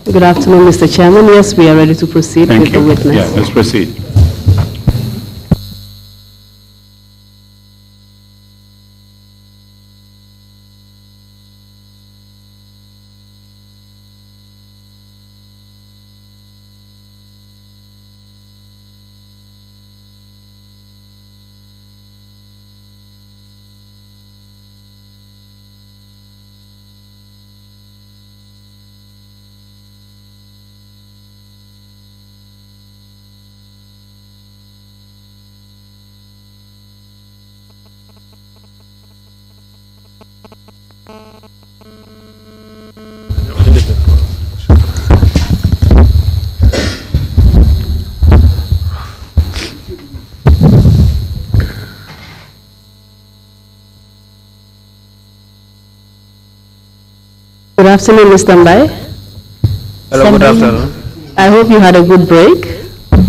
Good afternoon, Mr. Chairman. Yes, we are ready to proceed with the witness. Yeah, let's proceed. Good afternoon, Mr. MBAYE. Hello, good afternoon. I hope you had a good break.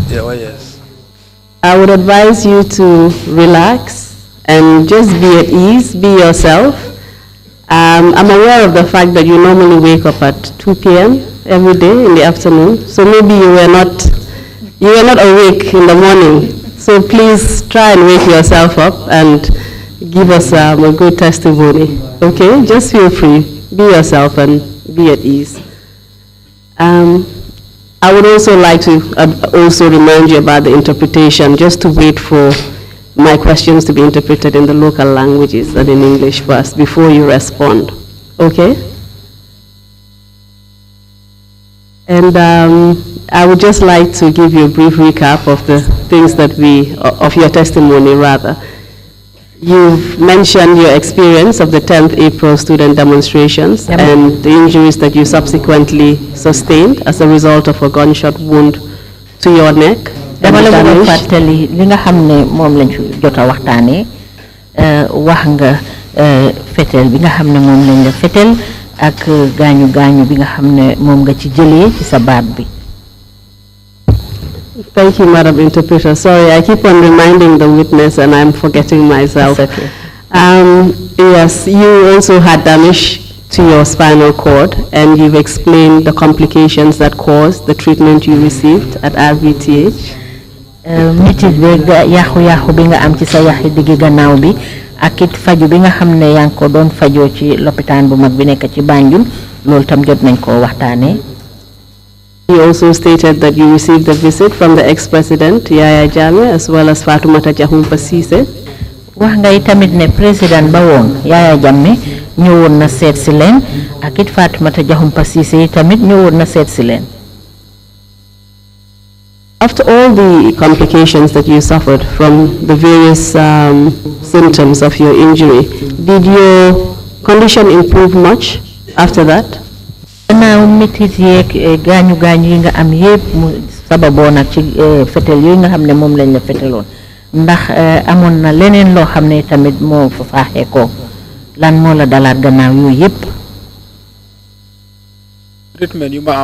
Yeah, well, yes. I would advise you to relax and just be at ease, be yourself. I'm aware of the fact that you normally wake up at 2 p.m. every day in the afternoon, so maybe you were not awake in the morning. So please try and wake yourself up and give us a good testimony. Okay, just feel free. Be yourself and be at ease. I would also like to also remind you about the interpretation, just to wait for my questions to be interpreted in the local languages and in English first before you respond. Okay? And I would just like to give you a brief recap of the things that of your testimony rather. You've mentioned your experience of the 10th April student demonstrations and the injuries that you subsequently sustained as a result of a gunshot wound to your neck. Dama la bëgg fàttali li nga xam ne moom lañ fi jot a waxtaanee wax nga fetel bi nga xam ne moom lañ la fetel ak gaañu gaañu bi nga xam ne moom nga ci jëlee ci sa baat bi. Thank you, Madam Interpreter. Sorry, I keep on reminding the witness and I'm forgetting myself. That's okay. Yes, you also had damage to your spinal cord and you've explained the complications that caused the treatment you received at RVTH. Metit beeg yàqu-yàqu bi nga am ci sa yaxi diggi gannaaw bi ak it faju bi nga xam ne yaa ngi ko doon fajoo ci lopitaan bu mag bi nekk ci Banjul loolu tam jot nañ koo waxtaanee. You also stated that you received a visit from the ex-president, Yaya Jammeh, as well as Fatoumata Jahumpa Ceesay. wax nga itamit ne président ba woon Yaya Jammeh ñëwoon na seet si leen ak it Fatoumata Jahumpa Ceesay tamit ñëwoon na seet si leen. After all the complications that you suffered from the various symptoms of your injury, did your condition improve much after that? Gannaaw metit yeeg gaañu gaañu yi nga am yépp mu sababoo nag ci fetel yooyu nga xam ne moom lañ la feteloon ndax amoon na leneen loo xam ne tamit moo fa faaxee ko lan moo la dalaat gannaaw yooyu yépp. Treatment yu ma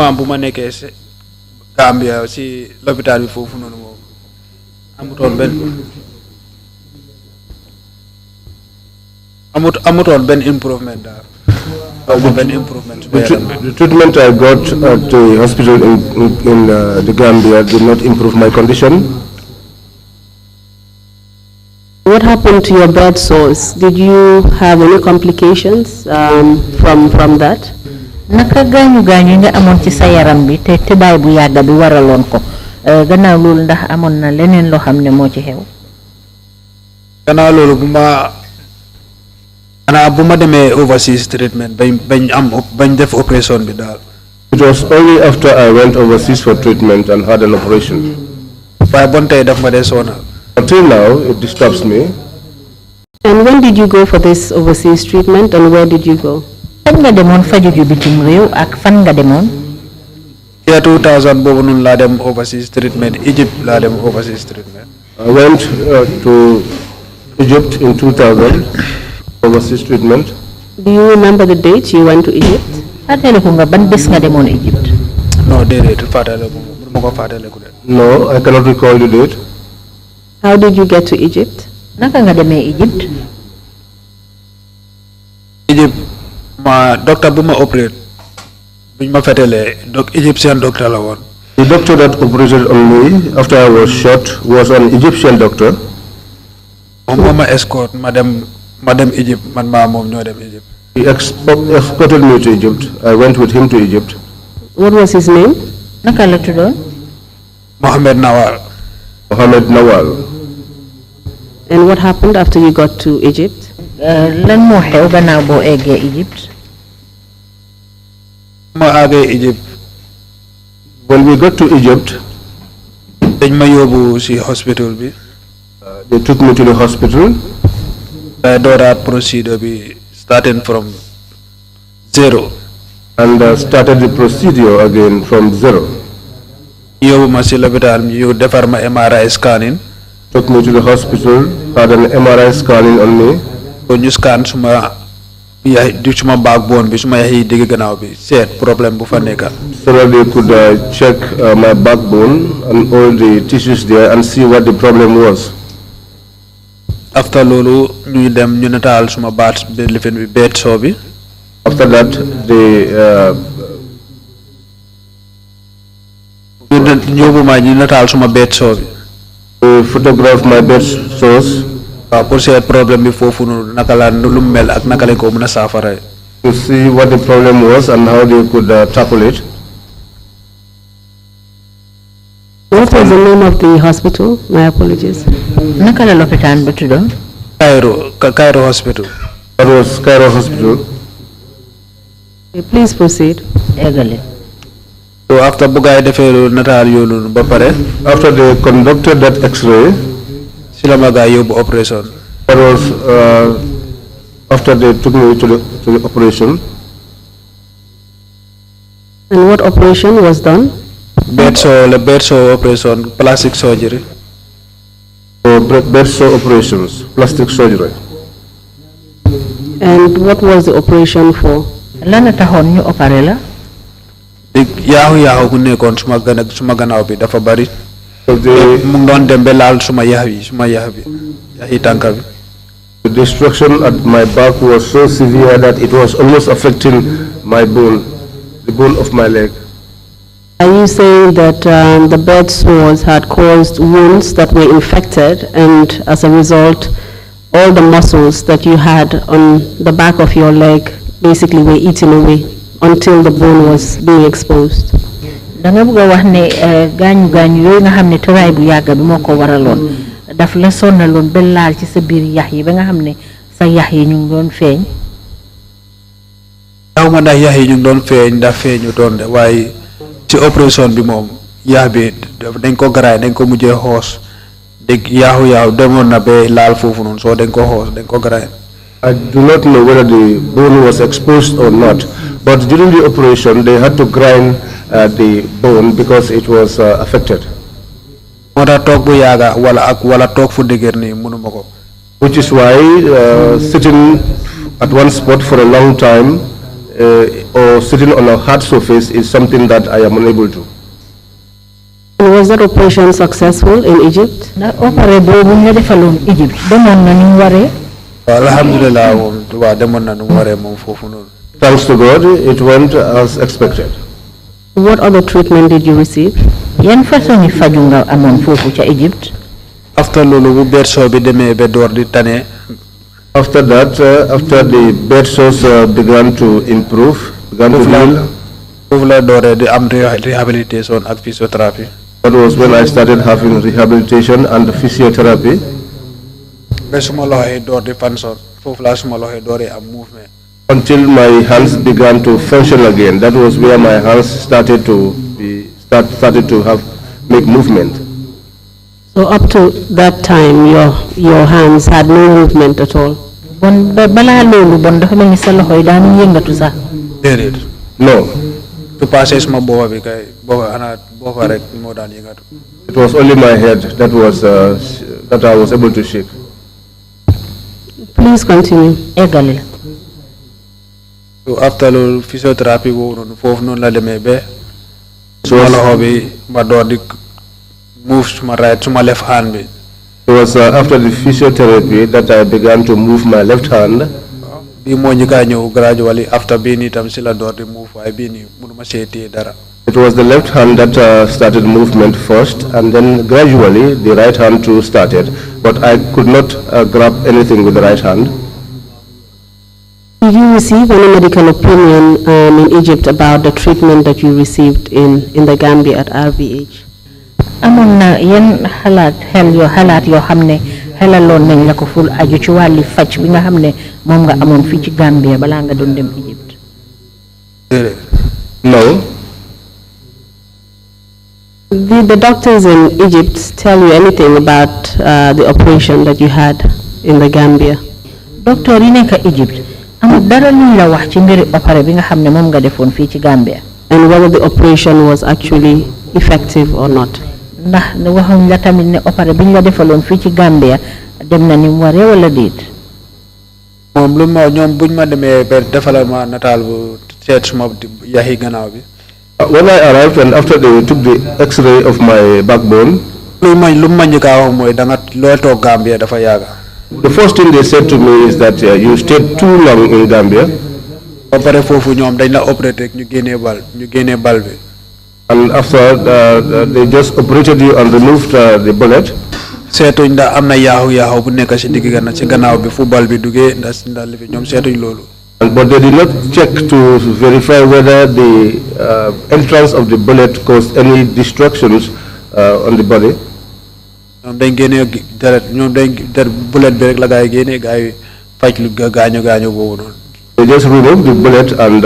am bu ma nekkee si Gambia si l'hôpital bi foofu noonu moom amutoon benn improvement daal. The treatment I got at the hospital in the Gambia did not improve my condition. What happened to your bed sores? Did you have any complications from that? Naka gaañu gaañu nga amoon ci sa yaram bi te tëddaay bu yàgg bi waraloon ko gannaaw loolu ndax amoon na leneen loo xam ne moo ci xew. Gannaaw loolu bu ma demee overseas treatment bañ def operation bi daal. It was only after I went overseas for treatment and had an operation. waaye bon tey daf ma dee sonal. Until now, it disturbs me. And when did you go for this overseas treatment and where did you go? Fan nga demoon faju ju bitim réew ak fan nga demoon? Year 2000 boobu noonu laa dem overseas treatment Egypt laa dem overseas treatment. I went to Egypt in 2000 overseas treatment. Do you remember the date you went to Egypt? Fàttaliku nga ban bés nga demoon Egypt? No, déedéet fàttaliku de. No, I cannot recall the date. How did you get to Egypt? Naka nga demee Egypt? Egypt ma docteur bu ma operate buñ ma fetele Egyptian doctor la woon. The doctor that operated on me after I was shot was an Egyptian doctor. moom moo ma escort ma dem Egypt man maa moom ñoo dem Egypt. He escorted me to Egypt. I went with him to Egypt. What was his name? naka la tuddoon? Mohamed Nawal. Mohamed Nawal. And what happened after you got to Egypt? Lan moo xew gannaaw boo eggee Egypt? ma àggee Egypt. When we got to Egypt, dañ ma yóbbu si hospital bi. they took me to the hospital. I dooraat procedure bi starting from zero. And started the procedure again from zero. yóbbu ma si lopitaan bi ñu defar ma MRI scanning. Took me to the hospital, had an MRI scanning on me. ko ñu scan suma suma backbone bi suma yax yi digg gannaaw bi seet problème bu fa nekka. So that they could check my backbone and all the tissues there and see what the problem was. After loolu ñu dem ñu nataal suma baat bi lifin bi beet soo bi. After that, they yóbbu ma ñu nataal suma beet soo bi. photographed my bed sores. waaw pour seet problème bi foofu noonu naka la lu mel ak naka lañ ko mën a saafara. To see what the problem was and how they could tackle it. What was the name of the hospital? My apologies. naka la lopitaan ba tuddoon? Cairo Hospital. That was Cairo Hospital. Okay, please proceed. eggale. So after bu gaay defee loolu nataal yoo noonu ba pare. After they conducted that X-ray, si la ma gaay yóbbu operation. that was after they took me to the operation. And what operation was done? bed sore operation, plastic surgery. So bed sore operations, plastic surgery. And what was the operation for? lan la taxoon ñu opéré la? yaaxu ku nekkoon suma gannaaw bi dafa bari. So mu ngi doon dem ba laal suma yax bi yaxi tànka bi. the destruction at my back was so severe that it was almost affecting my bone, the bone of my leg. Are you saying that the bed sores had caused wounds that were infected, and as a result, all the muscles that you had on the back of your leg basically were eaten away until the bone was being exposed? da nga bëgg a wax ne gaañu yooyu nga xam ne tëraay bu yàgg bi moo ko waraloon daf la sonnaloon ba laal ci sa biir yax yi ba nga xam ne sa yax yi ñu ngi doon feeñ. xaw ma ndax yax yi ñu ngi doon feeñ ndax feeñu doon de waaye ci opération bi moom yax bi dañ ko garaay dañ ko mujjee xoos dégg yaaxu demoon na ba laal foofu noonu soo dañ ko xoos dañ ko garaay. I do not know whether the bone was exposed or not, but during the operation they had to grind the bone because it was affected. moo tax toog bu yàgga wala toog fu dëgër nii mënuma ko. Which is why sitting at one spot for a long time or sitting on a hard surface is something that I am unable to. And was that operation successful in Egypt? ndax opéré boobu ñu defaloon Egypt demoon na ni mu waree. alhamdulillah moom waa demoon na nu mu waree moom foofu noonu. Thanks to God, it went as expected. What other treatment did you receive? yan façon yi faju nga amoon foofu ca Egypt? after loolu bu beet soo bi demee ba door di tane. After that, after the bed sores began to improve, began to heal, foofu la dooree di am rehabilitation ak physiotherapy. that was when I started having rehabilitation and physiotherapy. ba suma loxo yi door di function foofu la suma loxo yi dooree am movement. Until my hands began to function again. That was where my hands started to make movement. So up to that time, your hands had no movement at all? bon balaa loolu bon dafa mel ni sa loxo yi daanu yëngatu sax. déedéet. No. su passé suma boppa bi kay boppa rek moo daan yëngatu. It was only my head that I was able to shake. Please continue. eggale. so after loolu physiothérapie boobu noonu foofu noonu la demee ba suma loxo bi ma door di move suma left hand bi. It was after the physiotherapy that I began to move my left hand. bi moo ñu kaa ñëw gradually after bii nii tam si la door di move waaye bii nii mënuma see téye dara. It was the left hand that started movement first, and then gradually the right hand too started, but I could not grab anything with the right hand. Did you receive any medical opinion in Egypt about the treatment that you received in the Gambia at RVH? amoon na yenn xalaat yoo xam ne xelaloon nañ la ko ful aju ci wàlli faj bi nga xam ne moom nga amoon fii ci Gambia balaa nga doon dem Egypt? No. Did the doctors in Egypt tell you anything about the operation that you had in the Gambia? Doctor yi nekk Egypt amul dara luñ la wax ci mbiri opéré bi nga xam ne moom nga defoon fii ci Gambia. And whether the operation was actually effective or not? ndax waxuñ la tamit ne opéré bi ñu la defaloon fii ci Gambia dem na ni mu waree wala déet. moom lu ma ñoom buñ ma demee ba defalal ma nataal bu seet suma yaxi gannaaw bi. When I arrived and after they took the X-ray of my backbone, lu ma njëkk a wax mooy da nga loo toog Gambia dafa yàgga. the first thing they said to me is that you stayed too long in Gambia. ba pare foofu ñoom dañ la opéré rek ñu génnee bal bi. And after they just operated you and removed the bullet. seetuñ ndax am na yaaxu bu nekk si digg ci gannaaw bi fu bal bi duggee ndax li fi ñoom seetuñ loolu. But they did not check to verify whether the entrance of the bullet caused any destructions on the body. ñoom dañ génnee deret bullet bi rek la gaa yi génnee gaa yi faj lu gaañu boobu noonu. They just removed the bullet and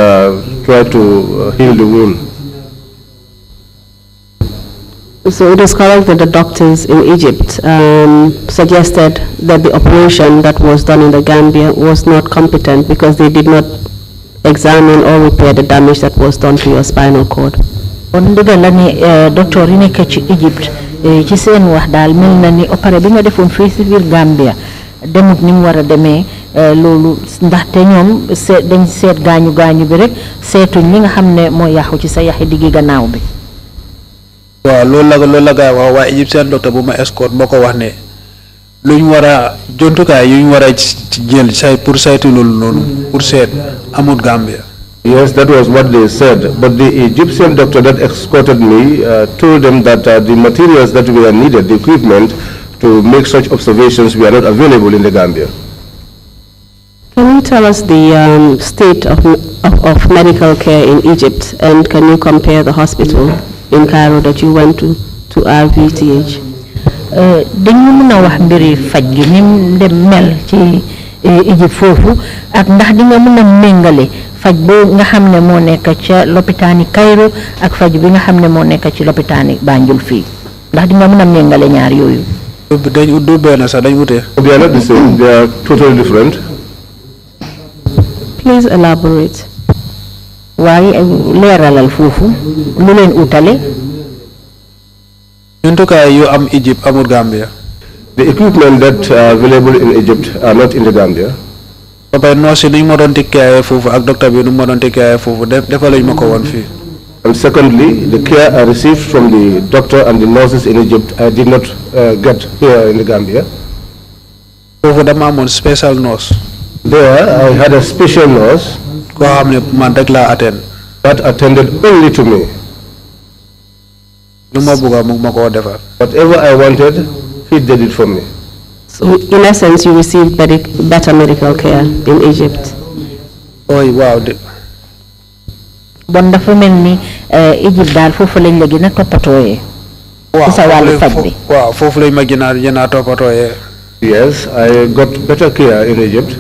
tried to heal the wound. So it is correct that the doctors in Egypt suggested that the operation that was done in the Gambia was not competent because they did not examine or repair the damage that was done to your spinal cord. On ndigal la ni docteur yi nekk ci Egypt ci seen wax daal mel na ni opéré bi nga defoon fii ci biir Gambia demut ni mu war a demee loolu ndaxte ñoom dañ seet gaañu bi rek seetuñ li nga xam ne moo yàqu ci sa yaxi diggi gannaaw bi. waaw loolu la gaa wax waaye égyptien docteur bu ma escort moo ko wax ne lu ñu war a jumtukaay yu ñu war a jël pour saytu loolu noonu pour seet amut Gambia. Yes, that was what they said. But the Egyptian doctor that escorted me told them that the materials that were needed, the equipment to make such observations, were not available in the Gambia. Can you tell us the state of medical care in Egypt, and can you compare the hospital in Cairo that you went to RVTH? dañu mën a wax mbiri faj gi ni dem mel ci Egypt foofu ak ndax di nga mën a méngale faj boo nga xam ne moo nekk ca lopitaani Cairo ak faj bi nga xam ne moo nekk ci lopitaani Banjul fii ndax di nga mën a méngale ñaar yooyu. dañ du benn sax dañ wute. They are not the same. They are totally different. Please elaborate. waaye leeralal foofu lu leen utale. jumtukaay yu am Egypt amul Gambia. The equipment that are available in Egypt are not in the Gambia. ba pare nurse yi ñu ma doon tekkee foofu ak docteur bi nu ma doon tekkee foofu defaluñ ma ko woon fii. And secondly, the care I received from the doctor and the nurses in Egypt, I did not get here in the Gambia. foofu dama amoon special nurse. There, I had a special nurse koo xam ne man rek laa attend. that attended only to me. lu ma bëgg mu ma koo defal. Whatever I wanted, he did it for me. So in essence, you received better medical care in Egypt. ooy waaw de. bon dafa mel ni Egypt daal foofu lañ la gën a toppatooyee. ci sa wàllu faj bi. waaw foofu lañ ma gën a toppatooyee. Yes, I got better care in Egypt.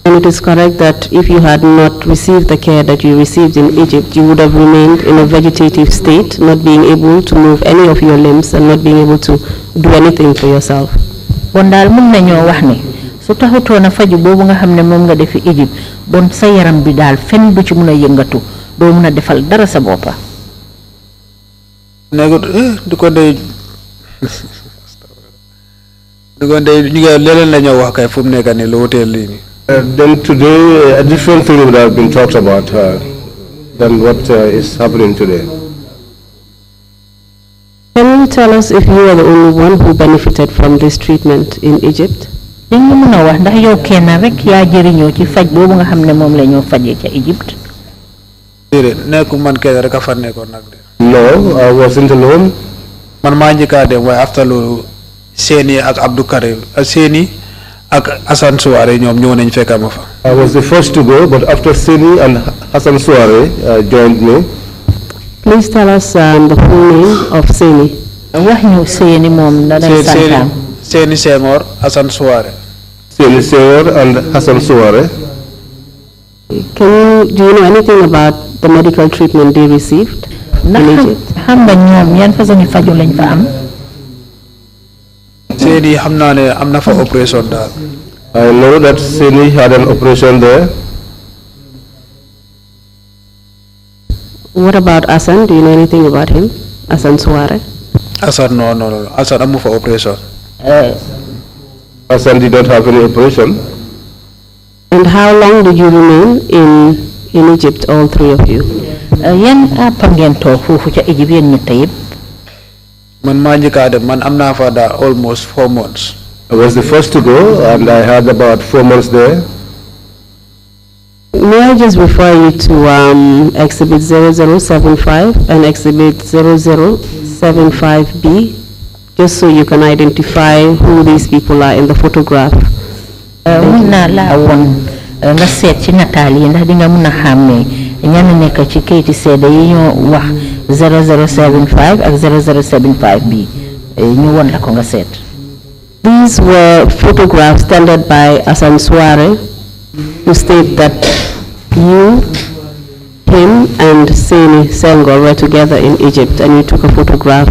And it is correct that if you had not received the care that you received in Egypt, you would have remained in a vegetative state, not being able to move any of your limbs and not being able to do anything for yourself. bon daal mën nañoo wax ne su taxutoon a faju boobu nga xam ne moom nga defi Egypt bon sa yaram bi daal fenn du ci mën a yëngatu doo mën a defal dara sa boppa. du ko dee ñu ngi leneen la ñoo wax kay fu mu nekk nii lu wutee lii nii. Then today, a different thing would have been talked about than what is happening today. Can you tell us if you are the only one who benefited from this treatment in Egypt? dañ ñu mën a wax ndax yow kenn rek yaa jëriñoo ci faj boobu nga xam ne moom la ñoo fajee ca Egypte. déedéet nekku man kenn rek a fa nekkoon nag de. No, I wasn't alone. man maa njëkkaa dem waaye after loolu Séni ak Abdou Karim Séni ak Hassan Souare ñoom ñëw nañ fekka ma fa. I was the first to go, but after Seni and Hassan Souare joined me. Please tell us the full name of Séni. wax ñu Séni moom da day santaam. Séni Senghor Hassan Souare. Seni Senghor and Hassan Souare. Do you know anything about the medical treatment they received in Egypt? xam nga ñoom yan façon faju lañ fa am. Séni xam naa ne am na fa opération daal. I know that Seni had an operation there. What about Hassan? Do you know anything about him? Hassan Souare? Hassan no Hassan amu fa opération. Hassan did not have any operation. And how long did you remain in Egypt, all three of you? yan àpp ngeen toog foofu ca Égypte yéen ñett yëpp. man maa njëkkaa dem man am naa fa daal almost 4 months. I was the first to go, and I had about 4 months there. May I just refer you to Exhibit 0075 and Exhibit 0075B, just so you can identify who these people are in the photograph. mun naa laa woon nga seet ci nataal yi ndax di nga mun a xàmmee ñan nekk ci kayiti seede yi ñoo wax 0075 ak 0075 bi ñu won la ko nga seet. These were photographs tendered by Hassan Souare, who state that you, him, and Séni Senghor were together in Egypt, and you took a photograph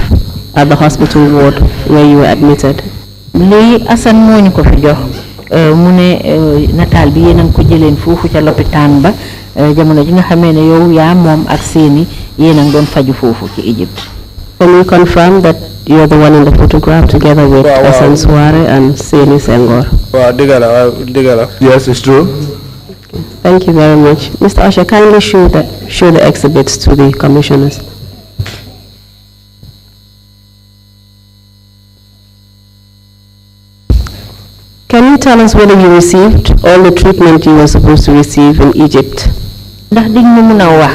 at the hospital ward where you were admitted. lii Hassan moo ñu ko fi jox mu ne nataal bi yéen a ngi ko jëleen foofu ca lopitaan ba jamono ji nga xamee ne yow yaa moom ak Séni yéen a ngi doon faju foofu ci Egypte. Can you confirm that you're the one in the photograph together with Hassan Souare and Séni Senghor? waaw dëgg la. Yes, it's true. Thank you very much. Mr. Usher, kindly show the exhibits to the commissioners. Can you tell us whether you received all the treatment you were supposed to receive in Egypt? ndax di ñu mun a wax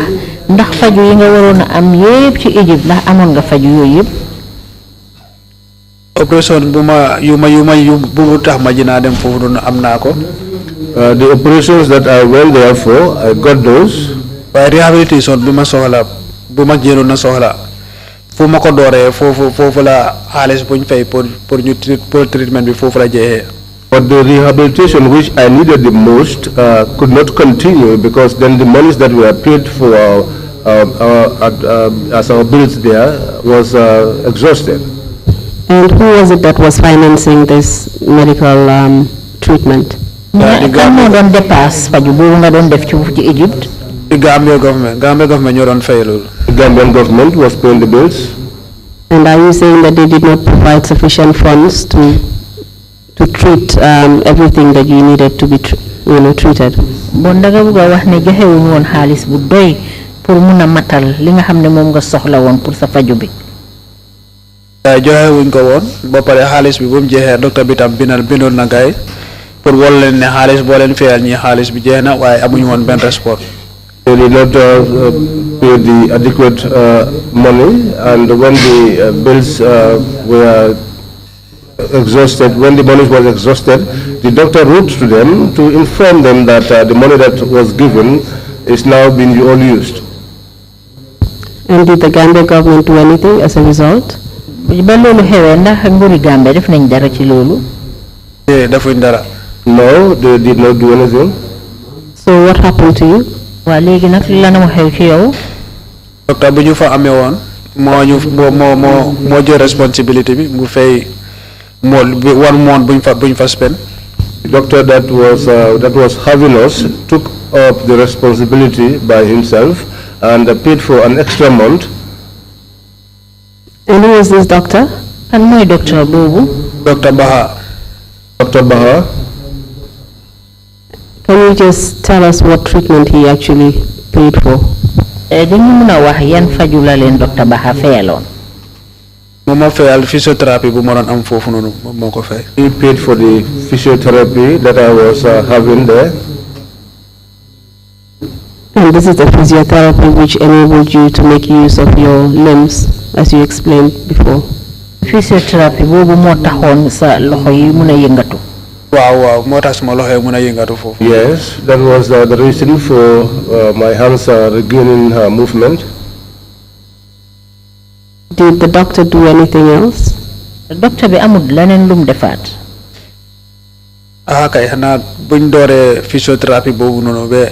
ndax faju yi nga waroon a am yépp ci Egypte ndax amoon nga faju yooyu yépp. opération bu tax ma dinaa dem foofu doon am naa ko. The operations that I went there for, I got those. waaye rehabilitation bi ma soxla bu ma jëloon na soxla fu ma ko dooree foofu la xaalis buñ fay pour treatment bi foofu la jeexee. But the rehabilitation which I needed the most could not continue because then the monies that were paid for as our bills there was exhausted. And who was it that was financing this medical treatment? kan moo doon dépasse faju boobu nga doon def ci Egypte. The Gambia government ñoo doon fay loolu. The Gambian government was paying the bills. And are you saying that they did not provide sufficient funds to treat everything that you needed to be treated? bon da nga bëgg a wax ne joxe wuñu woon xaalis bu doy pour mun a matal li nga xam ne moom nga soxla woon pour sa faju bi. joxe wuñ ko woon ba pare xaalis bi bu mu jeexee docteur bi tam bindoon na gaay pour wol leen ne xaalis boo leen fayal ñi xaalis bi jeex na waaye amuñu woon benn resport. They did not pay the adequate money, and when the bills were exhausted, when the money was exhausted, the doctor wrote to them to inform them that the money that was given is now being all used. And did the Gambia government do anything as a result? ba loolu xewee ndax nguuri Gambia def nañ dara ci loolu. defuñ dara. No, they did not do anything. So what happened to you? waa léegi nag lan moo xew ci yow. docteur bu ñu fa amee woon moo jël responsibility bi mu fay one month buñ fa spend. The doctor that was having us took up the responsibility by himself and paid for an extra month. And who is this doctor? kan mooy docteur boobu. Dr. Baha. Dr. Baha. Can you just tell us what treatment he actually paid for? dañu mun a wax yan faju la leen docteur Baha fayaloon. Momo fayal physiotherapy bu moron am fofu nonu moko fay. He paid for the physiotherapy that I was having there. And this is the physiotherapy which enabled you to make use of your limbs, as you explained before. Physiotherapy bobu mo taxone sa loxo yi mëna yëngatu. Wow, motax sama loxo yi mëna yëngatu fofu. Yes, that was the reason for my hands regaining movement. Did the doctor do anything else? Doctor bi amul leneen lum defaat. Kay xana buñ dooree physiotherapy boobu noonu ba.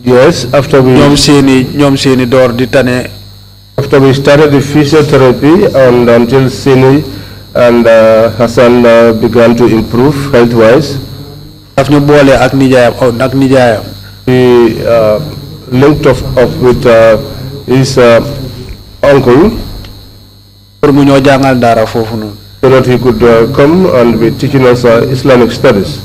Yes, after we ñoom seeni door di tane. After we started the physiotherapy and until Sini and Hassan began to improve health-wise. Daf ñu boole ak nijaayam. He linked up with his uncle. Pour mu ñoo jàngal dara foofu noonu. So that he could come and be teaching us Islamic studies.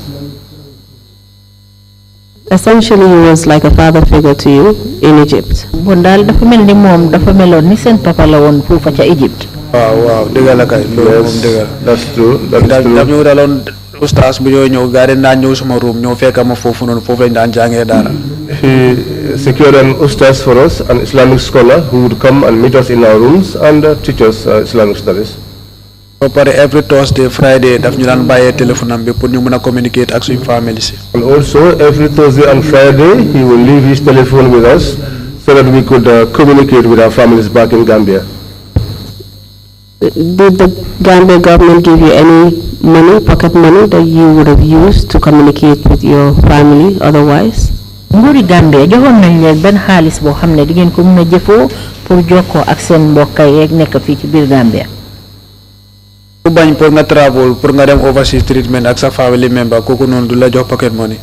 Essentially, he was like a father figure to you in Egypt. Bon dal dafa melni mom dafa melone ni sen papa la won fofu ca Egypt. Wow, dëgg la kay. Yes, that's true. That's true. Daf ñu daloon ustaas bu ñoo ñëw gaari daan ñëw sama room ñoo fekk ma foofu noonu foofu lañ daan jàngee dara. He secured an ustaz for us, an Islamic scholar who would come and meet us in our rooms and teach us Islamic studies. Every Thursday, Friday, daf ñu daan bàyyee téléphone am bi pour ñu mën a communicate ak suñu famille si. And also every Thursday and Friday he will leave his telephone with us so that we could communicate with our families back in Gambia. Did the Gambia government give you any money, pocket money, that you would have used to communicate with your family otherwise? Nguri Gambia joxon nañ leen ben xaalis boo xam ne di ngeen ko mën a jëfoo pour jokkoo ak seen mbokk yeeg nekk fii ci biir Gambia. ku bañ pour nga travel pour nga dem overseas treatment ak sa family member kooku noonu du la jox pocket money.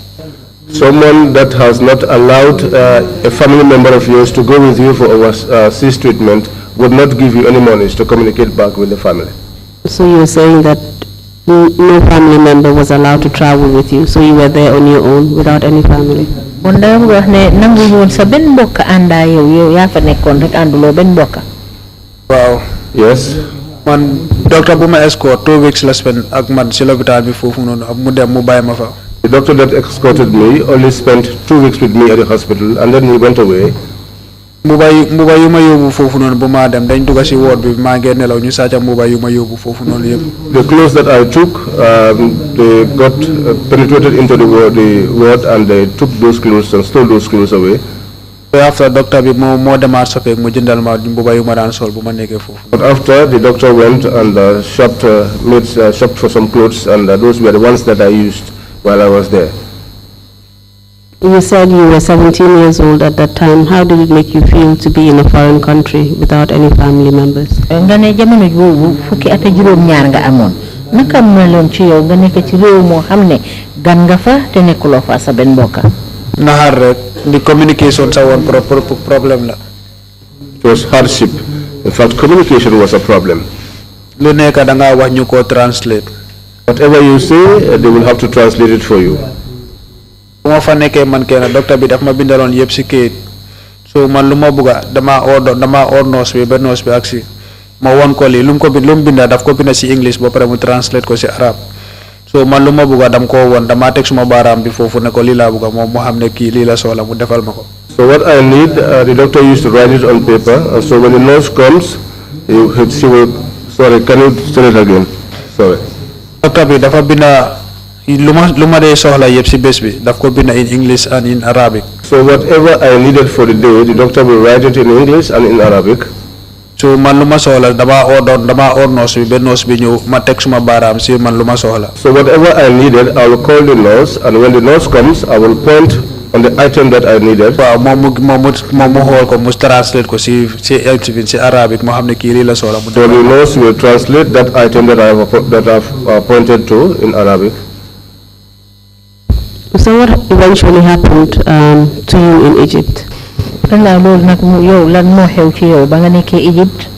Someone that has not allowed a family member of yours to go with you for overseas treatment would not give you any money to communicate back with the family. So you're saying that no family member was allowed to travel with you, so you were there on your own without any family? Bon da wax ne nangu woon sa ben mbokk àndaa yow yaa fa nekkoon rek ànduloo ben mbokk. Wow. Yes. Man doctor bu ma escort 2 weeks la spend ak man si l'hôpital bi foofu noonu mu dem mu bàyyi ma fa. The doctor that escorted me only spent 2 weeks with me at the hospital and then he went away. Mbuba yu ma yóbbu foofu noonu bu ma dem dañ dugg si ward bi maa ngi nelaw ñu sàcca mbuba yu ma yóbbu foofu noonu yëpp. The clothes that I took, they got penetrated into the ward and they took those clothes and stole those clothes away. After doctor bi moo demaat soppeek mu jëndal ma mbuba yu ma daan sol bu ma nekkee foofu. But after the doctor went and shopped for some clothes and those were the ones that I used while I was there. You said you were 17 years old at that time. How did it make you feel to be in a foreign country without any family members? Nga ne jamono boobu fukki at ak juróom ñaar nga amoon naka meloon ci yow nga nekk ci réew moo xam ne gan nga fa te nekkuloo fa sa benn mbokk. Naxar rek the communication sa woon problème la. It was hardship. In fact, communication was a problem. Lu nekk da nga wax ñu ko translate. Whatever you say, they will have to translate it for you. Bu ma fa nekkee man kenn docteur bi daf ma bindaloon yëpp si kayit so man lu ma bugga dama or noos bi ba noos bi ak si ma won ko lii lu mu binda daf ko binda si English ba pare mu translate ko si arab so man lu ma bugga dam koo won dama teg suma baaraam bi foofu ne ko lii laa bugga moom moo xam ne kii lii la soxla mu defal ma ko. So what I need, the doctor used to write it on paper, and so when the nurse comes, she will, sorry, can you say it again? Sorry. Docteur bi dafa binda lu ma dee soxla yëpp si bés bi daf ko binda in English and in Arabic. So whatever I needed for the day, the doctor will write it in English and in Arabic. So man lu ma soxla dama or nurse bi ba nurse bi ñëw ma teg suma baaraam si man lu ma soxla. So whatever I needed, I will call the nurse, and when the nurse comes, I will point on the item that I needed. Waaw moom mu xool ko mu translate ko si Arabic moo xam ne kii lii la soxla. So the nurse will translate that item that I've pointed to in Arabic. So what eventually happened to you in Egypt? Lan moo xew ci yow ba nga nekkee Egypt?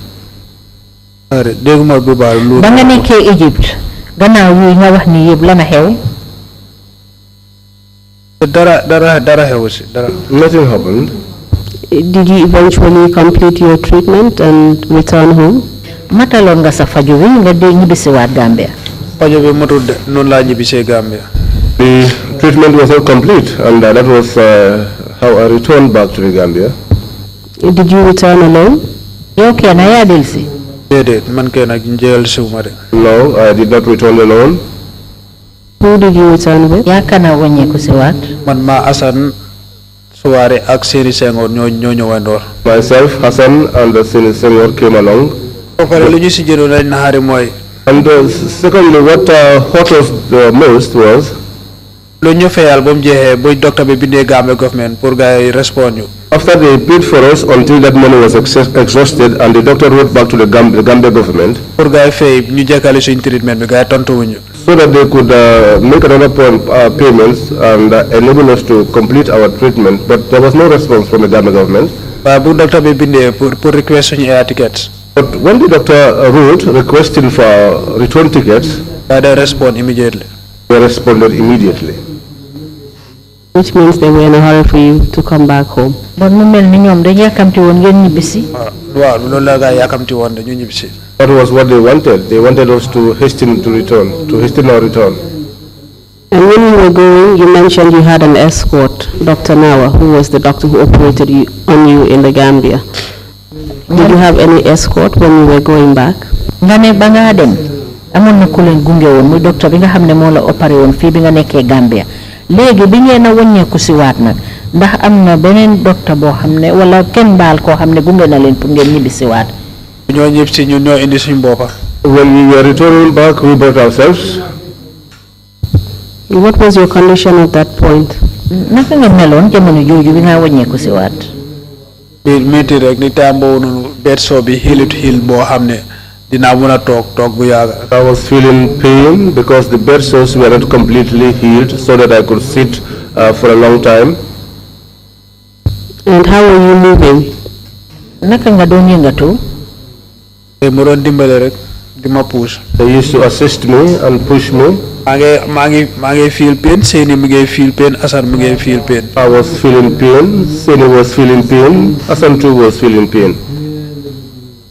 Dégguma bu baax lu. Ba nga nekkee Egypt gannaaw yi nga wax ni yëpp lan a xew? Dara xew si dara. Nothing happened. Did you eventually complete your treatment and return home? matalon nga sa faju wi nga de ñibisi waat Gambia. Faju bi matul de non la ñibisee Gambia. The treatment was not complete, and that was how I returned back to the Gambia. Did you return alone? Yow kenn yaa delsi. Déedéet man kenn ak njël siwuma de. No, I did not return alone. Who did you return with? Yaa kana wàññeeku si waat. Man ma Asan Suware ak Seni Senghor ñoo ñëwandoor. Myself, Hassan, and the senior came along. Ba pare lu ñu si jëloon lañ naxari mooy. And secondly, what hurt us the most was Lu ñu fayal ba mu jeexee bu docteur bi bindee Gambia government pour gars yi respond ñu. after they paid for us until that money was exhausted, and the doctor wrote back to the Gambia government Pour gars yi fay ñu jekkali suñ treatment bi gars yi tontu wuñu. so that they could make another payments and enable us to complete our treatment, but there was no response from the Gambia government. Waaye bu docteur bi bindee pour request suñu air tickets. But when the doctor wrote requesting for return tickets, They respond immediately. they responded immediately. Which means they were in a hurry for you to come back home. Bon mu mel ni ñoom dañ yàkkamti woon ngeen ñibbisi. Waaw loolu la gars yi yàkkamti woon de ñu ñibbisi. That was what they wanted. They wanted us to hasten our return. And when you were going, you mentioned you had an escort, Dr. Nawa, who was the doctor who operated on you in the Gambia. Did you have any escort when you were going back? Nga ne ba ngaa dem amoon na ku leen gunge woon muy docteur bi nga xam ne moo la opéré woon fii bi nga nekkee Gambia. Léegi bi ngeen a wàññeeku si waat nag ndax am na beneen docteur boo xam ne wala kenn baal koo xam ne gunge na leen pour ngeen ñibbi si waat. Ñoo ñibbisi ñun ñoo indi suñu boppa. When we were returning back, we brought ourselves. What was your condition at that point? Naka nga meloon jamono jooju bi nga wàññeeku si waat. Di métti rek ni temps boobu noonu bed soo bi hilit hil boo xam ne dinaa mën a toog bu yàgga. I was feeling pain because the bed sores were not completely healed so that I could sit for a long time. And how were you moving? Naka nga doon yëngatu. Te mu doon dimbale rek di ma push. They used to assist me and push me. maa ngi feel pain, Seni mi ngi feel pain, Asan mi ngi feel pain. I was feeling pain, Seni was feeling pain, Hassan too was feeling pain.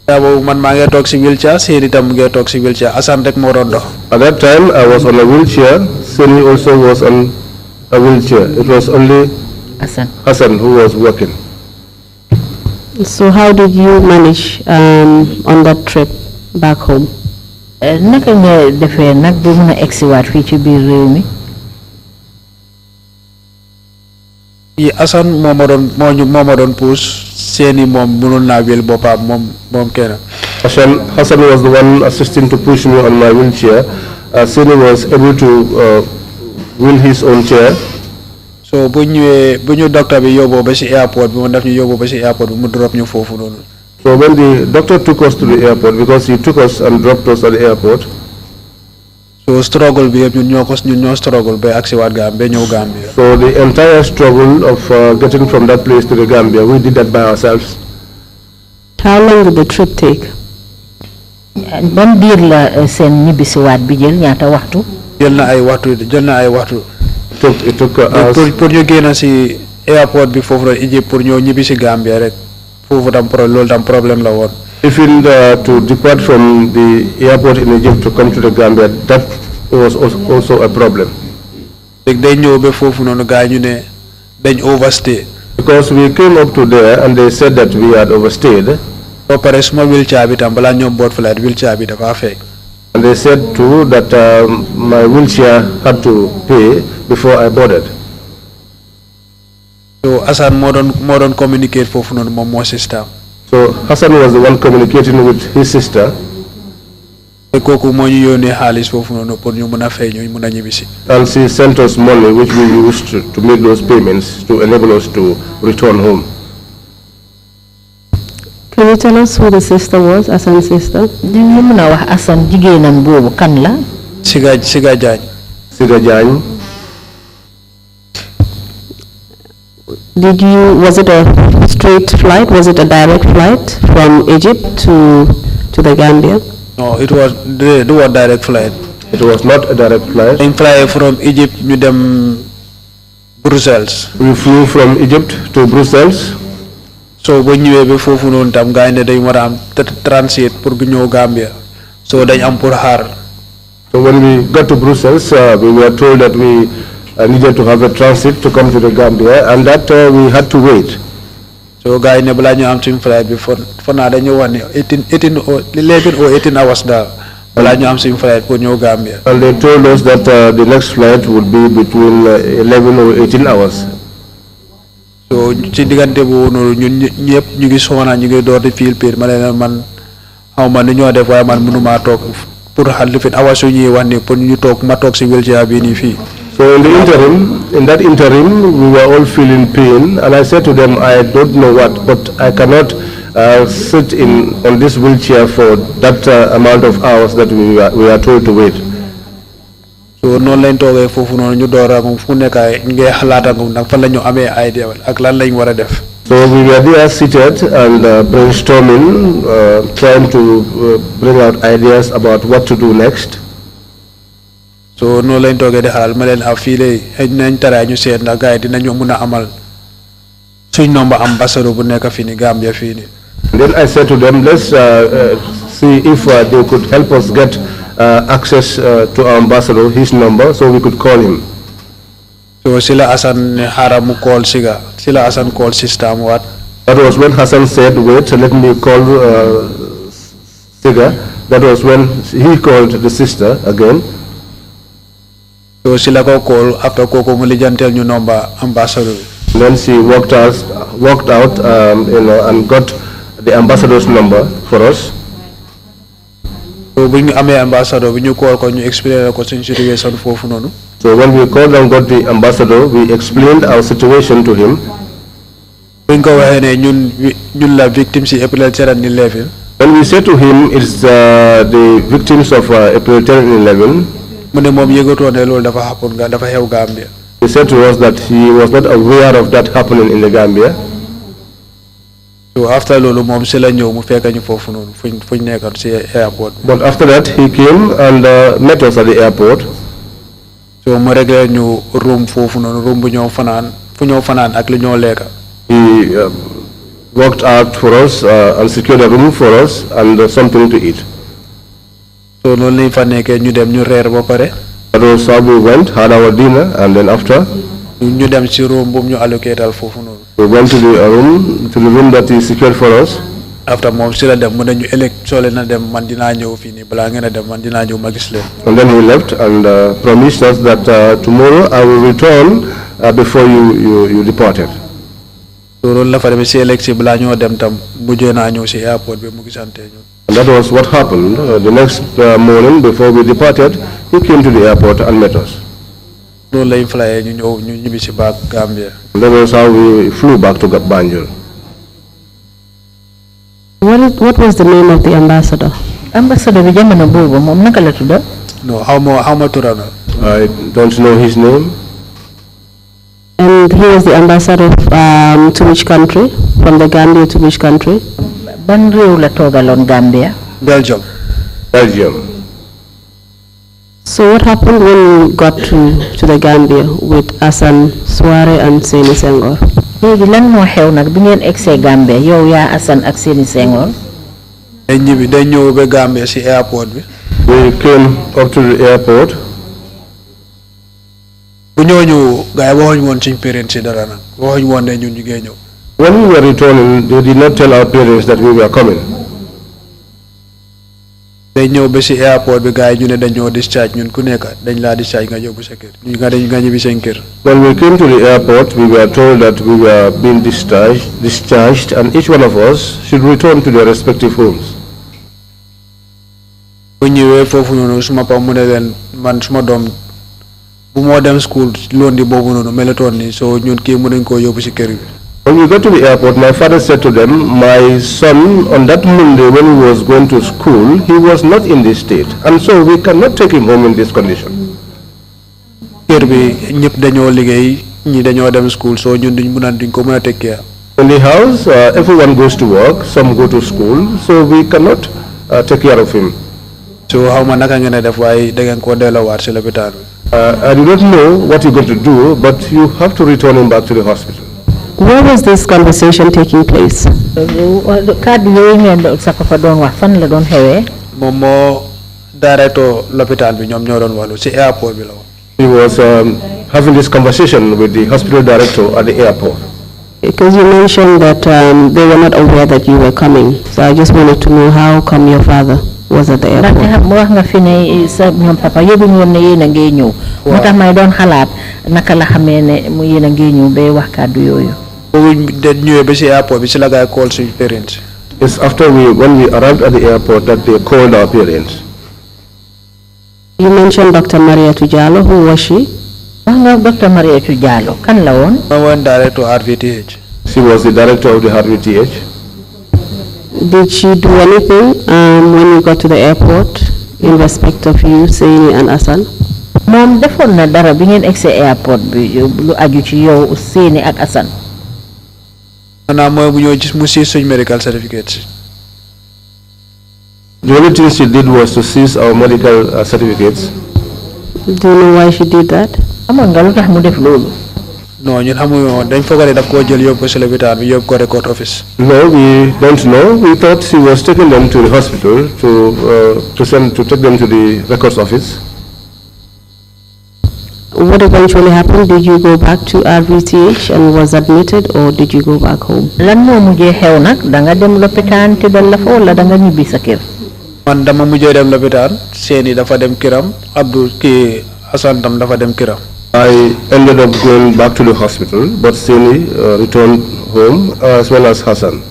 Boobu man maa ngi toog si wheelchair, Seni tam mu ngi toog si wheelchair, Asan rek moo doon dox. At that time, I was on a wheelchair, Seni also was on a wheelchair. It was only Hassan who was walking. So how did you manage on that trip back home? Naka nga defee nag bu mun a egsiwaat fii ci biir réew mi. Asan moo ma doon push, Seni moom mënoon naa wheel boppam moom kenn. Hassan was the one assisting to push me on my wheelchair. Seni was able to wheel his own chair. So bu ñu docteur bi yóbboo ba si airport bi mu def ñu yóbboo ba si airport bi mu drop ñu foofu noonu. So when the doctor took us to the airport, because he took us and dropped us at the airport. So struggle bi yëpp ñun ñoo struggle ba agsi waat Gambia ñëw Gambia. So the entire struggle of getting from that place to the Gambia, we did that by ourselves. How long did the trip take? Ban diir la seen ñibbisi waat bi jël ñaata waxtu? Jël na ay waxtu. It took us. Pour ñu génn si airport bi foofu la Egypte pour ñëw ñibbi si Gambia rek. Loolu tam problème la woon. Even to depart from the airport in Egypt to come to the Gambia, that was also a problem. Dañ ñëw ba foofu noonu gars ñu ne dañ overstay. Because we came up to there and they said that we had overstayed. Ba pare suma wheelchair bi tam balaa ñoom board flight wheelchair bi dafa fay. And they said too that my wheelchair had to pay before I boarded. So Hassan moo doon communicate foofu noonu moom moo system. So Hassan was the one communicating with his sister. Te kooku moo ñu yónnee xaalis foofu noonu pour ñu mën a fay ñu mën a ñibbisi. And she sent us money which we used to make those payments to enable us to return home. Can you tell us who the sister was, Hassan's sister? Ñu mën a wax Hassan jigéenam boobu kan la? Siga Jaañ. Siga Jaañ. Was it a straight flight? Was it a direct flight from Egypt to the Gambia? No, it was direct flight. It was not a direct flight. Dañ fly from Egypt ñu dem Brussels. We flew from Egypt to Brussels. So when you be fofu non tam gaay ne dañ wara am transit pour bu ñew Gambia. So dañ am pour xaar. So when we got to Brussels, we were told that we needed to have a transit to come to the Gambia, and that we had to wait. So gaay ne bala ñu am suñ flight bi for na dañu wone 11 or 18 hours da bala ñu am suñ flight pour ñew Gambia. And they told us that the next flight would be between 11 or 18 hours. So ci digante bu nonu ñun ñepp ñu ngi sona ñu ngi door di feel pain man xaw ma ni ñoo def waaye man mënuma tok pour xal lifin awaso ñi wax ni pour ñu tok ma tok ci wheelchair bi ni fi. So in that interim, we were all feeling pain, and I said to them, I don't know what, but I cannot sit on this wheelchair for that amount of hours that we are told to wait. So non lañ toogee foofu noonu ñu door ak fu nekkaay ngay xalaata nag fan la ñu amee idea ak lan lañ war a def. So we were there seated and brainstorming, trying to bring out ideas about what to do next. So noonu lañ toogee di xalaat ma leen fii de nañ taraay ñu seet ndax gars yi dinañu mun a amal suñ nomba ambassadeur bu nekk fii ni Gambia fii ni. Then I said to them, let's see if they could help us get access to our ambassador, his number, so we could call him. So sila Hassan haramu call siga, sila Hassan call system what? That was when Hassan said, wait, let me call Siga. That was when he called the sister again. So sila ko call after koko mulijantel ñu number ambassador. Then she walked out and got the ambassador's number for us. So when you amee ambassador, when you call ko ñu explain ko suñ situation foofu noonu. So when we called and got the ambassador, we explained our situation to him. Buñ ko waxee ne ñun la victims ci April 10 and 11. When we said to him, it's the victims of April 10 and 11, mu ne moom yëgatoo ne loolu dafa happen dafa xew Gambia. he said to us that he was not aware of that happening in the Gambia. So after loolu moom si la ñëw mu fekk ñu foofu noonu fuñ nekkoon si airport. But after that, he came and met us at the airport. So mu réglé ñu room foofu noonu room bu ñoo fanaan fu ñoo fanaan ak li ñoo lekka. He worked out for us and secured a room for us and something to eat. So noonu lañ fa nekkee ñu dem ñu reer ba pare. That was how we went, had our dinner, and then after, ñu dem si room bu ñu allocatal foofu noonu. we went to the room that he secured for us. After moom si la dem mu ne ñu soo leen a dem man dinaa ñëw fii nii balaa ngeen a dem man dinaa ñëw ma gis leen. And then he left and promised us that tomorrow I will return before you departed. So loolu la fa demee si si balaa ñoo dem tam mujjee naa ñëw si airport bi mu gisante ñu. And that was what happened. The next morning, before we departed, he came to the airport and met us. Loolu lañ flyé ñu ñëw ñu ñibbi si back Gambia. And that was how we flew back to Banjul. What was the name of the ambassador? Ambassador bi jamono boobu moom naka la tudda? No, how ma turana? I don't know his name. And he was the ambassador to which country? From the Gambia to which country? Ban réew la toogaloon Gambia? Belgium. Belgium. So what happened when you got to the Gambia with Hassan Suare and Seni Senghor? Léegi lan moo xew nag bi ngeen egsee Gambia yow yaa Hassan ak Seni Senghor? dañ ñëw ba Gambia si airport bi. We came up to the airport. Bu ñooñu gars yi waxuñu woon suñ parents si dara nag waxuñu woon ne ñun ñu ngi ñëw. When we were returning, they did not tell our parents that we were coming. Dañ ñëw ba si airport bi gars yi ñu ne dañoo discharge ñun ku nekk dañ laa discharge nga yóbbu sa kër nga ñibbi seen kër. When we came to the airport, we were told that we were being discharged, and each one of us should return to their respective homes. Bu ñëwee foofu noonu suma papa mu ne leen man suma doom bu moo dem school lundi boobu noonu melatoon ni so ñun kii mën nañ koo yóbbu si kër bi. When we got to the airport, my father said to them, my son, on that Monday when he was going to school, he was not in this state, and so we cannot take him home in this condition. Kër bi ñëpp dañoo liggéey ñi dañoo dem school so ñun duñ ko mën a take care. In the house, everyone goes to work, some go to school, so we cannot take care of him. So how ma naka ngeen def waaye da ngeen koo delloowaat si lopitaan bi. I do not know what you're going to do, but you have to return him back to the hospital. Where was this conversation taking place? Kàddu yooyu ngeen sa papa doon wax fan la doon xewee. moom moo directeur l'hôpital bi ñoom ñoo doon wàllu ci airport bi la woon. He was having this conversation with the hospital director at the airport. Because you mentioned that they were not aware that you were coming. So I just wanted to know how come your father was at the airport. Wax nga fi ne sa ñoom papa yëguñu woon ne yéen a ngi ñëw. Moo tax may doon xalaat naka la xamee ne mu yéen a ngi ñëw ba wax kàddu yooyu. ñëwee ba ci airport bi ci la gaay call suñu parents. It's after when we arrived at the airport that they called our parents. You mentioned Dr. Mariatu Jallo. Who was she? Wax nga Dr. Mariatu Jallo kan la woon? ma woon director RVTH. She was the director of the RVTH. Did she do anything when you got to the airport in respect of you, Seyni and Assane? Moom defoon na dara bi ngeen egg airport bi lu aju ci yow Seyni ak Assane. maanaam mooy bu ñoo gis mu seize suñ medical certificates. The only thing she did was to seize our medical certificates. Do you know why she did that? Amoon nga lu tax mu def loolu. non ñun xamuñu woon dañ foog ne daf koo jël yóbbu ko ci lopitaan bi yóbbu ko record office. No, we don't know. We thought she was taking them to the hospital to take them to the records office. What eventually happened? Did you go back to RVTH and was admitted, or did you go back home? Lan moo mujjee xew nag da nga dem lopitaan te dal la fa wala da nga ñibbi sa kër. man dama mujjee dem lopitaan Seyni dafa dem kiram Abdou kii Assane tam dafa dem kiram. I ended up going back to the hospital, but Seni returned home as well as Hassan.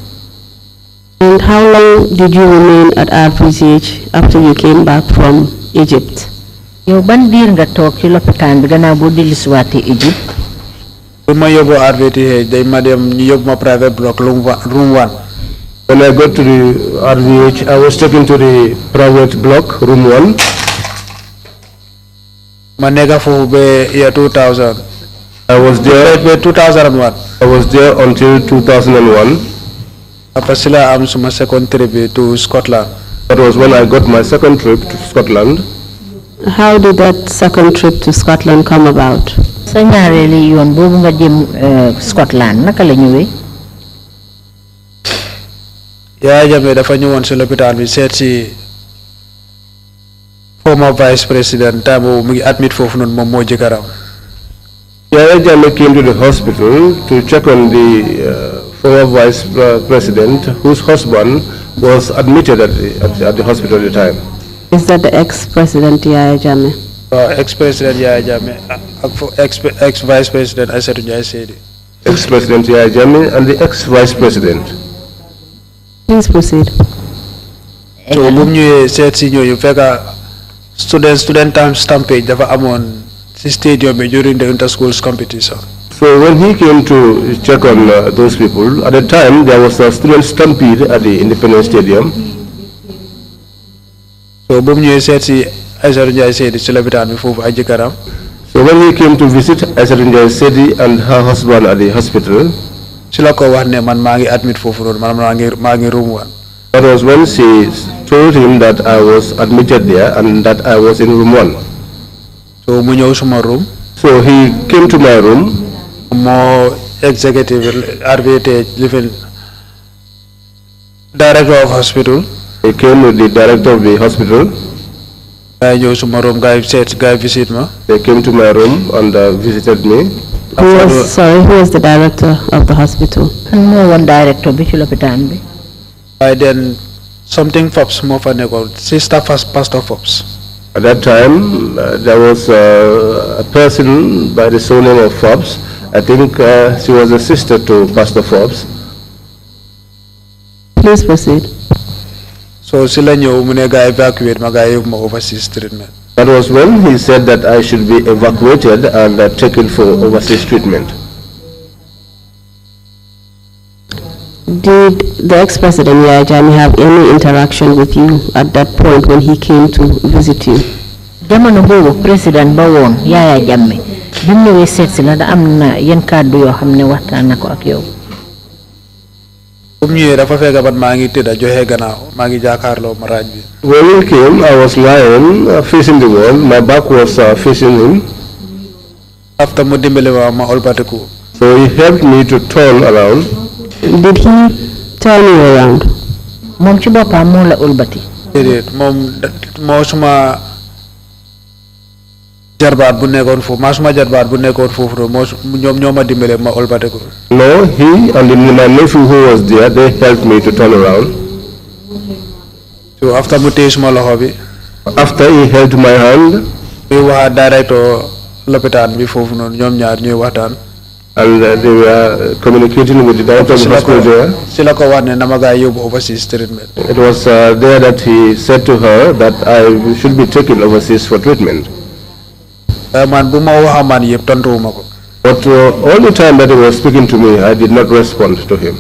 And how long did you remain at RVTH after you came back from Egypt? Yow ban diir nga toog ci lopitaan bi gannaaw boo dellusiwaatee Egypte. bu ma yóbbu RVTH day ma dem ñu yóbbu ma private block room 1. When I got to the RVH, I was taken to the private block, room 1. ma nekk foofu ba year 2000. I was there. ba 2001. I was there until 2001. après si la am suma second trip bi to Scotland. That was when I got my second trip to Scotland. How did that second trip to Scotland come about? Sa ñaareeli yoon boobu nga jëm Scotland naka la ñëwee. Yaya Jammeh dafa ñëwoon si lopitaan bi seet si former vice president time boobu mu ngi admit foofu noonu moom moo jëkkëram. Yaya Jammeh came to the hospital to check on the former vice president whose husband was admitted at the hospital at the time. Is that the ex-president Yaya Jammeh? Ex-president Yaya Jammeh ak ex-vice president Aïssatou Ndiaye Seydi. Ex-president Yaya Jammeh and the ex-vice president. Please proceed. so bu mu ñëwee seet si ñooñu fekk student time stampede dafa amoon si stadium bi during the inter-schools competition. So when he came to check on those people, at the time there was a student stampede at the Independence Stadium. so bu mu ñëwee seet si Aïssatou Ndiaye Seydi si lopitaan bi foofu ay jëkkëram. So when he came to visit Aïssatou Ndiaye Seydi and her husband at the hospital, si la ko wax ne man maa ngi admit foofu noonu man maa ngi room 1. that was when she told him that I was admitted there and that I was in room 1. so mu ñëw suma room. So he came to my room. More executive RVT living director of hospital. He came with the director of the hospital. I ñëw suma room guy visit ma. They came to my room and visited me. Who was the director of the hospital? Kan moo woon director bi ci lopitaan bi. By then something Fops moo fa nekkoon sister pastor Fops. At that time there was a person by the surname of Forbes. I think she was a sister to Pastor Forbes. Please proceed. So si la ñëw mu ne gaa evacuate ma gaa yóbbu ma overseas treatment. That was when he said that I should be evacuated and taken for overseas treatment. Did the ex-president Yaya Jammeh have any interaction with you at that point when he came to visit you? Jamono boobu président ba woon Yaya Jammeh bi mu ñëwee seet si la da am na yenn kàddu yoo xam ne waxtaan na ko ak yow. bu mu ñëwee dafa fekk man maa ngi tëdda joxe gannaaw maa ngi jàkkaarloo maraaj bi. When he came, I was lying facing the wall. My back was facing him. after mu dimbali ma olbatiku. So he helped me to turn around. Did he turn you around? moom ci boppam moo la ëlbati. déedéet moo suma jarbaat bu nekkoon foofu maa suma jarbaat bu nekkoon foofu noonu ñoo ma dimbale ma ëlbate ko. No, he and my nephew who was there, they helped me to turn around. So after mu téye suma loxo bi. After he held my hand. muy wax directeur lopitaan bi foofu noonu ñoom ñaar ñuy waxtaan. And they were communicating with the director of the hospital there. si la ko wax ne na ma gaa yóbbu overseas treatment. It was there that he said to her that I should be taken overseas for treatment. man bu ma waxa man yëpp tontuwuma ko. But all the time that he was speaking to me, I did not respond to him.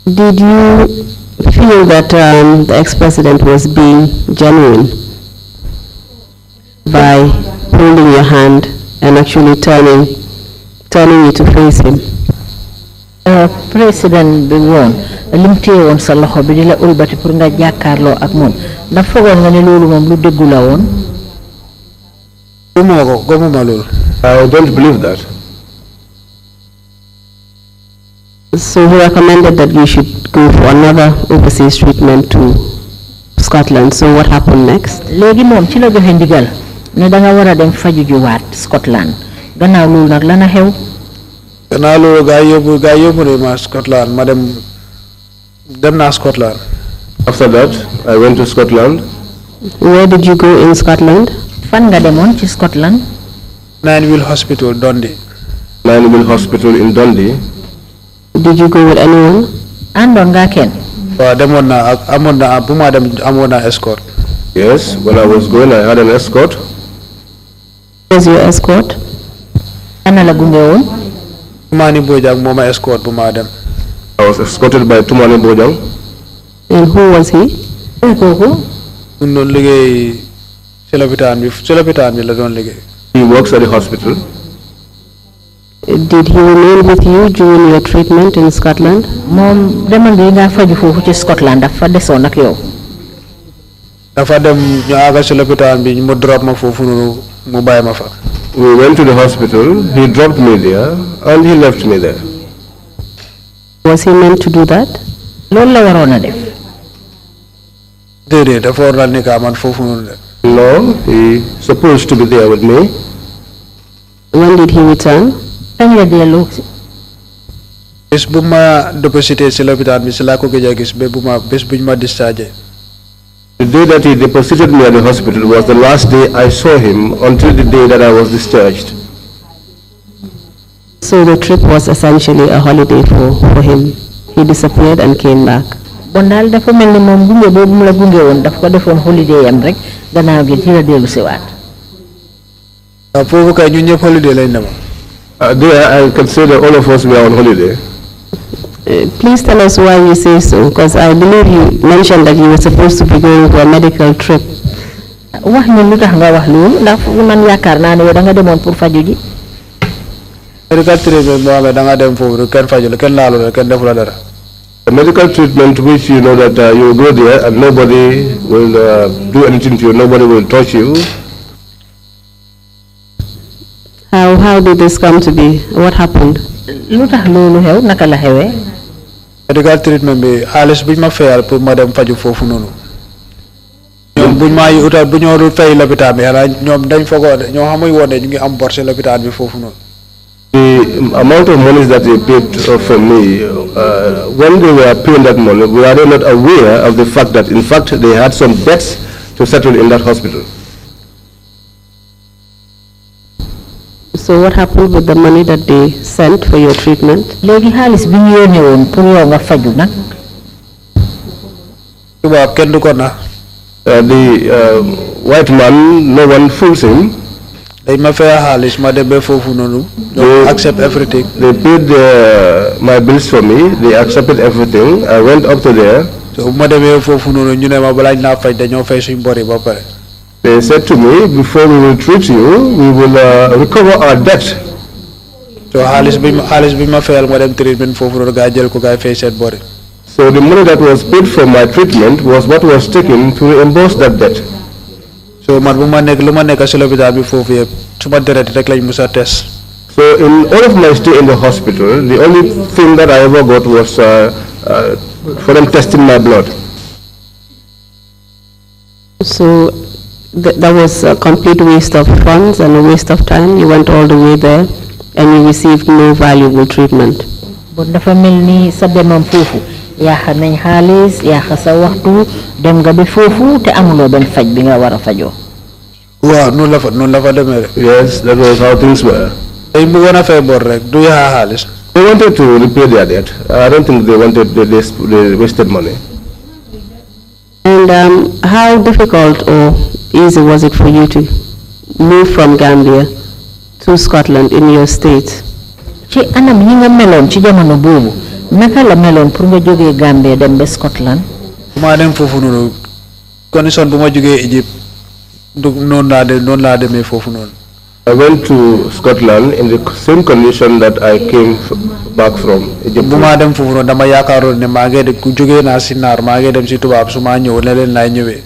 Did you feel that the ex-president was being genuine by holding your hand and actually turning you to face him? Président bi woon lim téye woon sa loxo bi di la ulbati pour nga jàkkaarloo ak moom ndax foogoon nga ne loolu moom lu déggu la woon. gëmuma loolu. I don't believe that. So he recommended that you should go for another overseas treatment to Scotland. So what happened next? léegi moom ci la joxe ndigal ne da nga war a dem faju juwaat Scotland gannaaw loolu nag lana xew. gannaaw loolu gaa yóbbu ne ma Scotland ma dem naa Scotland. After that, I went to Scotland. Where did you go in Scotland? fan nga demoon ci Scotland. Nineville Hospital, Dundee. Nineville Hospital in Dundee. Did you go with anyone? àndoon nga kenn. waaw demoon naa ak bu ma dem amoon naa escort. Yes, when I was going, I had an escort. Was your escort? ana la gunge woon. Tumani Bojang moo ma escort bu ma dem. I was escorted by Tumani Bojang. And who was he? kooku. mu doon liggéey ci lopitaan bi la doon liggéey. He works at the hospital. Did he remain with you during your treatment in Scotland? moom demal bi nga faju foofu ci Scotland dafa desoon ak yow. dafa dem ñu àggal ci lopitaan bi mu drop ma foofu noonu mu bàyyi ma fa. We went to the hospital, he dropped me there, and he left me there. Was he meant to do that? loolu la waroon a def. déedéet dafa war na nekk man foofu noonu de. No, he supposed to be there with me. When did he return? kañ la dellu si. bés bu ma déposité ci lopitaan bi ci laa ko gëj a gis bés bu ñu ma dischargé. The day that he deposited me at the hospital was the last day I saw him until the day that I was discharged. So the trip was essentially a holiday for him. He disappeared and came back. bon daal dafa mel ni moom gunge boobu mu la gunge woon daf ko defoon holiday am rek gannaaw gi ci la dellu si waat. waaw foofu kay ñun ñëpp holiday lañ demoon. There I can say that all of us were on holiday. Please tell us why you say so, because I believe you mentioned that you were supposed to be going for a medical trip. wax ñu lu tax nga wax loolu ndax man yaakaar naa ne yow da nga demoon pour faju ji. medical treatment boo xam ne da nga dem foofu kenn faju la kenn laalu la kenn defu la dara. A medical treatment which you know that you go there and nobody will do anything to you, nobody will touch you. How did this come to be? What happened? lu tax loolu xew naka la xewee. medical treatment bi xaalis buñ ma fayal pour ma dem faju foofu noonu. ñoom buñ maa yi utal bu ñoo dul fay lopitaan bi xanaa ñoom dañ fogoon ñoo xamuy woon ne ñu ngi am bor ci lopitaan bi foofu noonu. The amount of money that they paid for me, when they were paying that money, were they not aware of the fact that, in fact, they had some debts to settle in that hospital? So what happened with the money that they sent for your treatment? léegi xaalis bi ñu yónnee woon pour yow nga faju nag. tubaab kenn du ko na. The white man, no one fools him. dañ ma fay xaalis ma dem ba foofu noonu. ñoom accept everything. They paid my bills for me. They accepted everything. I went up to there. so bu ma demee foofu noonu ñu ne ma balaa ñu naa faj dañoo fay suñ bor yi ba pare. They said to me, before we will treat you, we will recover our debt. so xaalis bi ma fayal ma dem treatment foofu noonu gaa jël ko gaa fay seen bor yi. So the money that was paid for my treatment was what was taken to reimburse that debt. So man bu ma nekk lu ma nekk si lopitaan bi foofu yëpp suma deret rek lañ musa test. So in all of my stay in the hospital, the only thing that I ever got was for them testing my blood. So that was a complete waste of funds and a waste of time. You went all the way there and you received no valuable treatment. Bon dafa melni sa demam fofu yaaxa nañ xaalis yaaxa sa waxtu dem nga ba foofu te amuloo benn faj bi nga war a fajoo. Waaw noonu la fa demee rek. Yes, that was how things were. Dañ bëggoon a fay bor rek du yaaxa xaalis. They wanted to repay their debt. I don't think they wanted, they wasted money. And how difficult or easy was it for you to move from Gambia to Scotland in your state? Ci anam yi nga meloon ci jamono boobu naka la meloon pour nga jógee Gambia dem ba Scotland. maa dem foofu noonu condition bu ma jógee Egypte du noonu laa demee foofu noonu. I went to Scotland in the same condition that I came back from Egypt. bu maa dem foofu noonu dama yaakaaroon ne maa ngi jógee naa si naar maa ngi dem si tubaab su maa ñëw ne leen laay ñëwee.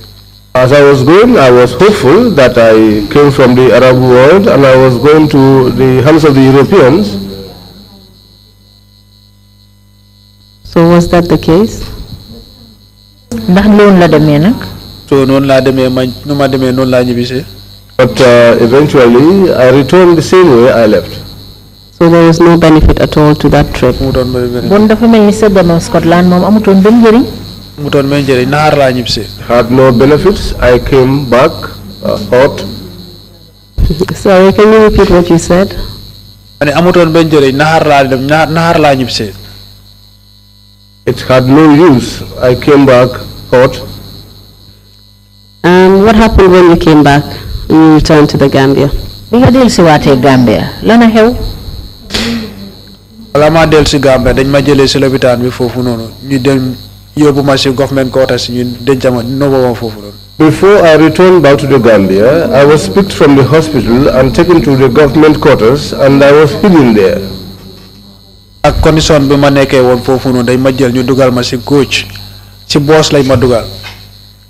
As I was going, I was hopeful that I came from the Arab world and I was going to the hands of the Europeans. So was that the case? Ndax loolu la demee nag. So noonu laa demee nu ma demee noonu laa ñibbisee. But eventually, I returned the same way I left. So there was no benefit at all to that trip. Bon dafa mel ni sa demam Scotland moom amutoon benn njëriñ. amutoon benn njëriñ naxaar laa ñibbisee. Had no benefits. I came back hot. Sorry, can you repeat what you said? ma ne amutoon benn njëriñ naxaar laa ñibbisee. It had no use. I came back hot. What happened when you came back? When you returned to the Gambia? Bi nga dellusiwaatee Gambia lana xew. wala maa dellu si Gambia dañ ma jëlee si lopitaan bi foofu noonu ñu dem yóbbu ma si government quarters ñu denc ma nobba ma foofu noonu. Before I returned back to the Gambia, I was picked from the hospital and taken to the government quarters, and I was hidden there. ak condition bi ma nekkee woon foofu noonu dañ ma jël ñu dugal ma si coach si boos lañ ma dugal.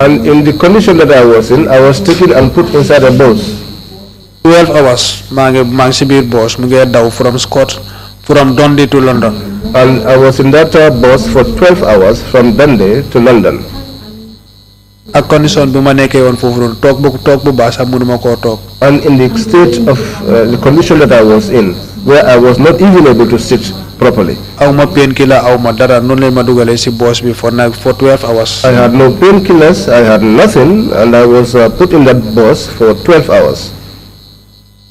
And in the condition that I was in, I was taken and put inside a bus. 12 hours maa ngi si biir boos mu ngi daw from Dundee to London. And I was in that bus for 12 hours from Dundee to London. ak condition bi ma nekkee woon foofu noonu toog bu baax sax mënuma koo toog. And in the state of the condition that I was in, where I was not even able to sit properly. aw ma painkiller aw ma dara noonu lañ ma dugalee si boos bi for 12 hours. I had no painkillers, I had nothing, and I was put in that bus for 12 hours.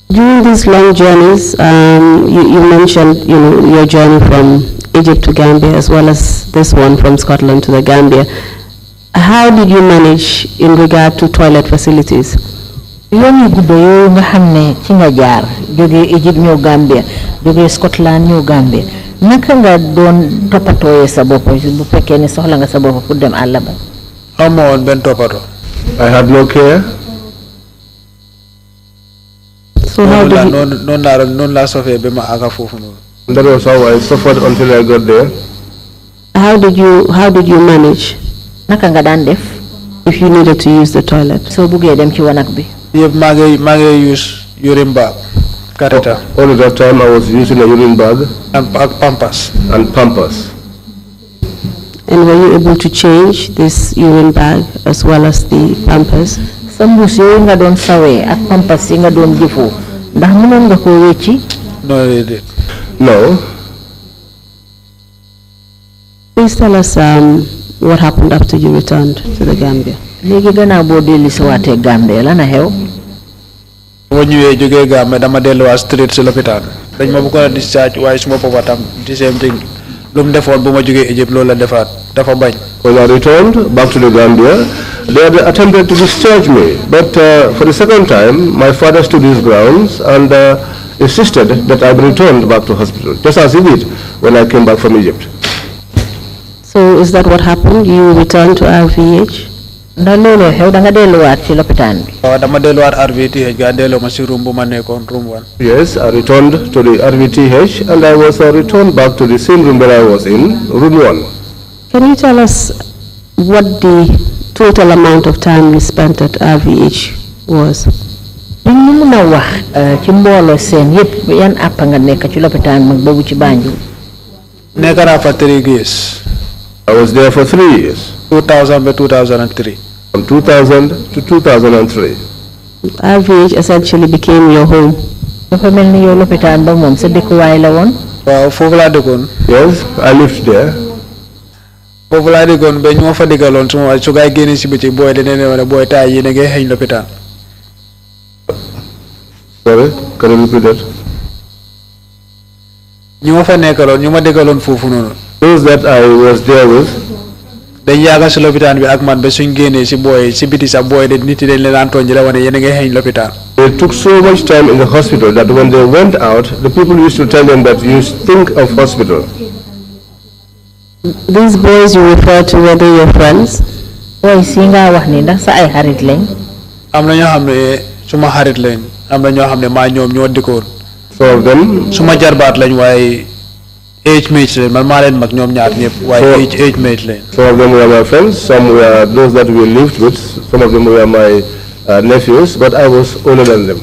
During these long journeys, you mentioned, your journey from Egypt to Gambia as well as this one from Scotland to the Gambia. How did you manage in regard to toilet facilities? yoon yu guddo yooyu nga xam ne ci nga jaar jógee Egypte ñëw Gambia jógee Scotland ñëw Gambia naka nga doon toppatooyee sa bopp bu fekkee ne soxla nga sa bopp pour dem àll ba. amoo woon benn toppatoo. I had no care. So how did you... noonu laa sofee ba ma àgga foofu noonu. That was how I suffered until I got there. How did you manage naka nga daan def if you needed to use the toilet? soo buggee dem ci wanag bi. yëpp maa ngi use urine bag catheter. All of that time I was using a urine bag and pampers. And were you able to change this urine bag as well as the pampers? sa mbuus yooyu nga doon sawee ak pampers yi nga doon jëfoo ndax mënoon nga koo wecci. No, they did. No. Please tell us what happened after you returned to the Gambia. léegi gannaaw boo dellusiwaatee Gambia lan a xew. boo ñëwee jógee Gambia dama delluwaat straight si lopitaan dañ ma bëggoon a discharge waaye suma papa tam the same thing lu mu defoon bu ma jógee Egypte loolu la defaat dafa bañ. When I returned back to the Gambia, they had attempted to discharge me, but for the second time, my father stood his grounds and insisted that I be returned back to hospital, just as he did when I came back from Egypt. So is that what happened? You returned to RVH? ndax looloo xew da nga delluwaat ci lopitaan bi. waaw dama delluwaat RVTH ga delloo ma si room bu ma nekkoon room 1. Yes, I returned to the RVTH and I was returned back to the same room that I was in, room 1. Can you tell us what the total amount of time you spent at RVH was. ñu mun a wax ci mbooloo seen yëpp yan àpp nga nekk ci lopitaan mag boobu ci Banjul. nekk naa fa 3 years. I was there for 3 years. 2000 to 2003. From 2000 to 2003. RVH essentially became your home. dafa mel ni yow lopitaan ba moom sa dëkkuwaay la woon. waaw foofu laa dëkkoon. Yes, I lived there. foofu laa dëkkoon ba ñu ma fa diggaloon su gaay génne si bëccëg booy dañu ne woon booy taay yi ne ngay xëy lopitaan. Sorry, can you repeat that? ñu ma fa nekkaloon ñu ma diggaloon foofu noonu. Those that I was there with, dañ yaaga si lopitaan bi ak man ba suñ génnee si booy si biti sax booy de nit yi dañ leen daan tooñ ji la wane yéen a ngay xëy lopitaan. they took so much time in the hospital that when they went out, the people used to tell them that you think of hospital. These boys you refer to, were they your friends? Boy si nga wax ni ndax sa ay xarit lañ. am na ñoo xam ne suma xarit lañ am na ñoo xam ne maa ñoom ñoo dikkoon. Some of them, suma jarbaat lañ waaye age mates lañ man maa leen mag ñoom ñaar ñëpp waaye age mates lañ. some of them were my friends, some were those that we lived with, some of them were my nephews, but I was older than them.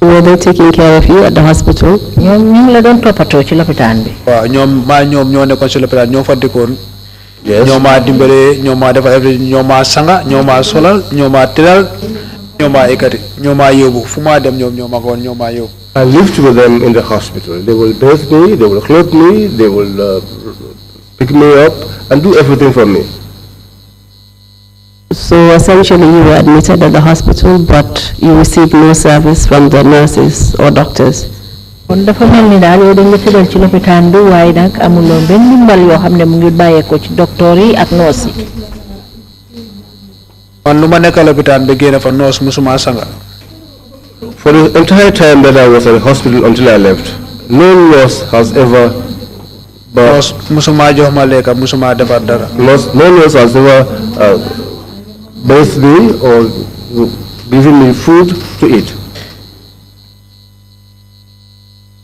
Were they taking care of you at the hospital? ñoom ñu ngi la doon toppatoo ci lopitaan bi. waaw ñoom ñoo nekkoon si lopitaan ñoo fa dikkoon. Yes. ñoo maa dimbale ñoo maa defal everything ñoo maa sanga ñoo maa solal ñoo maa tëral ñoo maa ekkati ñoo maa yóbbu fu maa dem ñoom ñoo ma ko woon ñoo maa yóbbu. I lived with them in the hospital. They will bathe me, they will clothe me, they will pick me up and do everything for me. So essentially you were admitted at the hospital, but you received no service from the nurses or doctors. kon dafa mel ni daal yow dañ la tëral ci lopitaan bi waaye nag amuloo benn ndimbal yoo xam ne mu ngi bàyyeekoo ci docteur yi ak nurse yi. man lu ma nekk lopitaan bi génn fa noos musuma sanga. For the entire time that I was at the hospital until I left, no nurse has ever noos musuma jox ma lekka musuma defar dara. no nurse has ever bathed me or given me food to eat.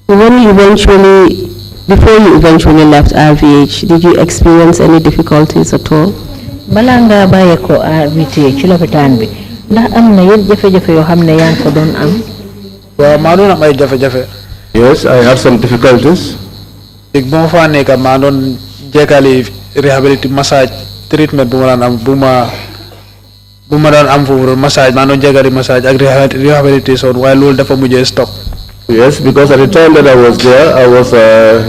Before you eventually left RVH, did you experience any difficulties at all? balaa nga bàyyeekoo RVH ci lopitaan bi ndax am na yenn jafe-jafe yoo xam ne yaa ngi ko doon am. waaw maa doon am ay jafe-jafe. Yes, I had some difficulties. léegi bu ma faa nekk maa doon jekkali rehabilité massage treatment bu ma daan am bu ma daan am foofu massage maa doon jekkali massage ak rehabilitation waaye loolu dafa mujjee stop. Yes, because at the time that I was there, I was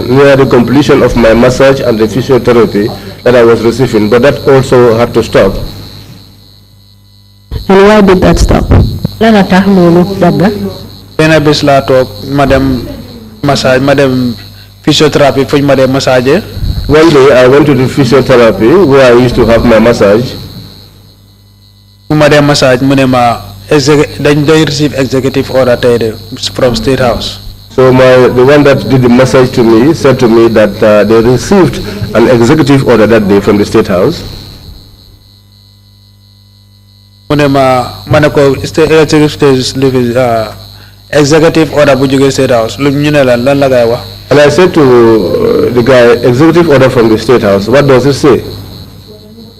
near the completion of my massage and the physiotherapy that I was receiving, but that also had to stop. And why did that stop? lan a tax loolu dagga. benn bés laa toog ma dem massage ma dem physiotherapy fuñ ma dem massage. One day I went to the physiotherapy where I used to have my massage. bu ma dem massage mu ne ma dañ receive executive order tey de from State House. So the one that did the massage to me said to me that they received an executive order that day from the State House. mu ne ma ne ko executive order bu jógee State House lu ñu ne lan la gaay wax. And I said to the guy, executive order from the State House, what does it say?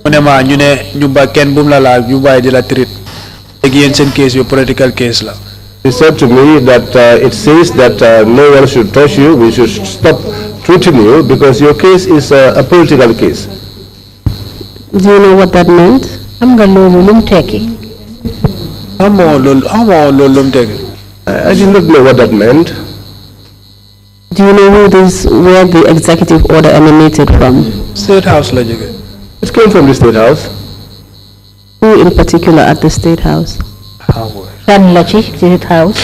mu ne ma ñu ne ñu ba kenn bu mu la laal ñu bàyyi di la treat léegi yéen seen case bi political case la. He said to me that it says that no one should touch you, we should stop treating you because your case is a political case. Do you know what that meant? xam nga loolu lu mu tekki. xamoo loolu lu mu teg. I did not know what that meant. Do you know where the executive order emanated from? State House la jóge. It came from the State House. Who in particular at the State House? kan la ci State House.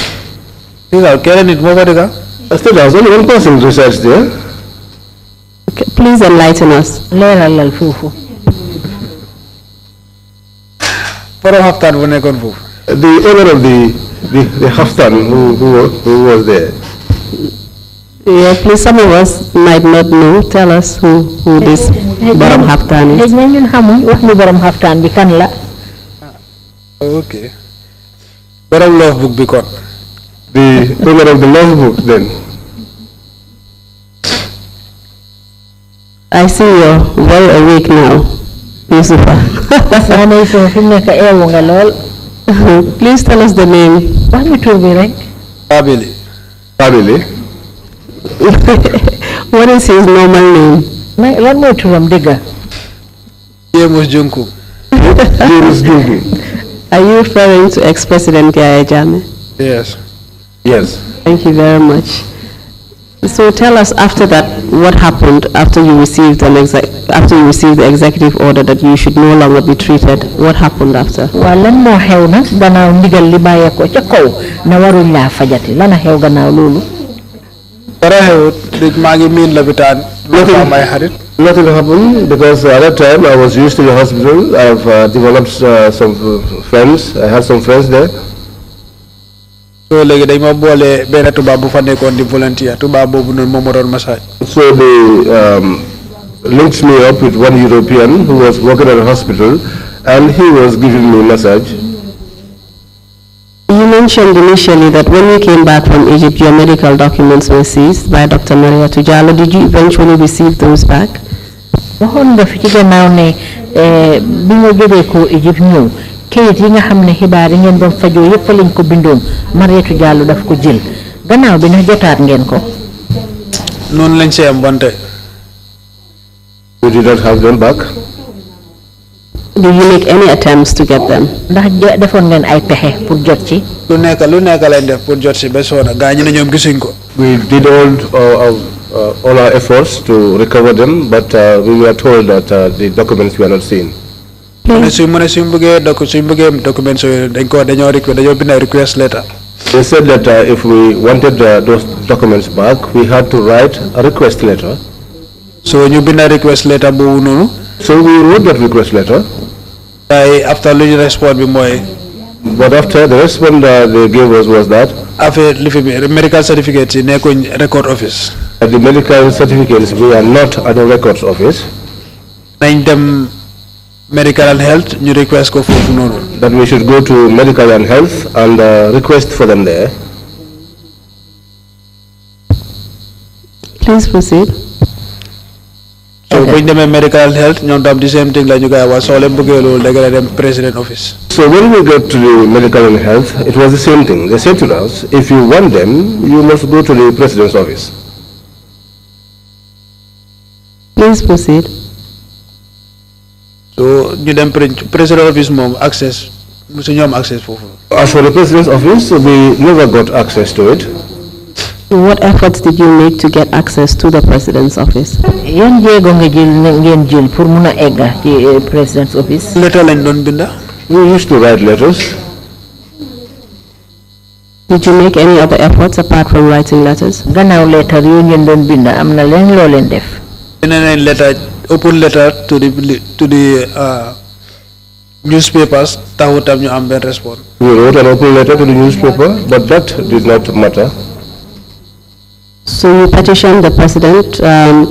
keneen nit moo fa dëkka. State House, only one person resides there. Okay, please enlighten us. leeralal foofu. borom xaftaan bu nekkoon foofu. The owner of the Haftan who was there. Yeah, please, some of us might not know. Tell us who this borom xaftaan is. xëy na ñun xamuñ wax ni borom xaftaan bi kan la. ok borom love book bi kon. The owner of the love book then. I see you're very awake now, YUSPHA. parce que xanaa fi mu nekk eewu nga lool. Please tell us the name. wax ñu tur bi rek. Family. Family. What is his normal name? lan mooy turam dëgga. James Junku. James Junku. Are you referring to ex-President Yahya Jammeh? Yes. Yes. Thank you very much. So tell us after that, what happened after you received the executive order that you should no longer be treated? What happened after? waaw lan moo xew nag gannaaw ndigal li bàyyeekoo ca kaw na waruñ laa fajati lan a xew gannaaw loolu. dara xewut maa ngi miin lopitaan. may xarit. Nothing happened because at that time I was used to the hospital. I've developed some friends. I had some friends there. So léegi dañ ma boole benn tubaab bu fa nekkoon di volunteer tubaab boobu noonu moom ma doon massage. So they linked me up with one European who was working at a hospital, and he was giving me massage. You mentioned initially that when you came back from Egypt, your medical documents were seized by Dr. Maria Tujalo. Did you eventually receive those back? waxoon nga fi ci gannaaw ne bi nga jógee ko Egypte ñëw kayit yi nga xam ne xibaar yi ngeen doon fajoo yëpp fa lañ ko bindoon Mariétou Diallo daf ko jël gannaaw bi ndax jotaat ngeen ko. noonu lañ see am wante. We did not have them back. Did you make any attempts to get them? ndax defoon ngeen ay pexe pour jot ci. lu nekk lañ def pour jot si ba soona gaa ñi ne ñoom gisuñ ko. We did all our efforts to recover them, but we were told that the documents were not seen. suñ bëggee documents yooyu dañoo bind request letter. They said that if we wanted those documents back, we had to write a request letter. So ñu bind request letter boobu noonu. So we wrote that request letter. After lu ñu respond bi mooy. But after the response they gave us was that affaire li fi medical certificates yi nekkuñ record office. The medical certificates, we are not at the records office. nañ dem medical and health ñu request ko foofu noonu. That we should go to medical and health and request for them there. Please proceed. So buñ demee medical and health ñoom tam the same thing la ñu koy wax soo leen bëggee loolu da nga dem president office. So when we got to the medical and health, it was the same thing. They said to us, if you want them, you must go to the president's office. Please proceed. So ñu dem president office moom access musu ñoom access foofu. As for the president's office, we never got access to it. What efforts did you make to get access to the president's office? yan jéego nga ngeen jël pour mun a egga ci president's office. Letter lañ doon binda. We used to write letters. Did you make any other efforts apart from writing letters? gannaaw letter yooyu ngeen doon binda am na leen loo leen def. letter open letter to the newspapers taxutam ñu am benn response. We wrote an open letter to the newspaper, but that did not matter. So you petitioned the president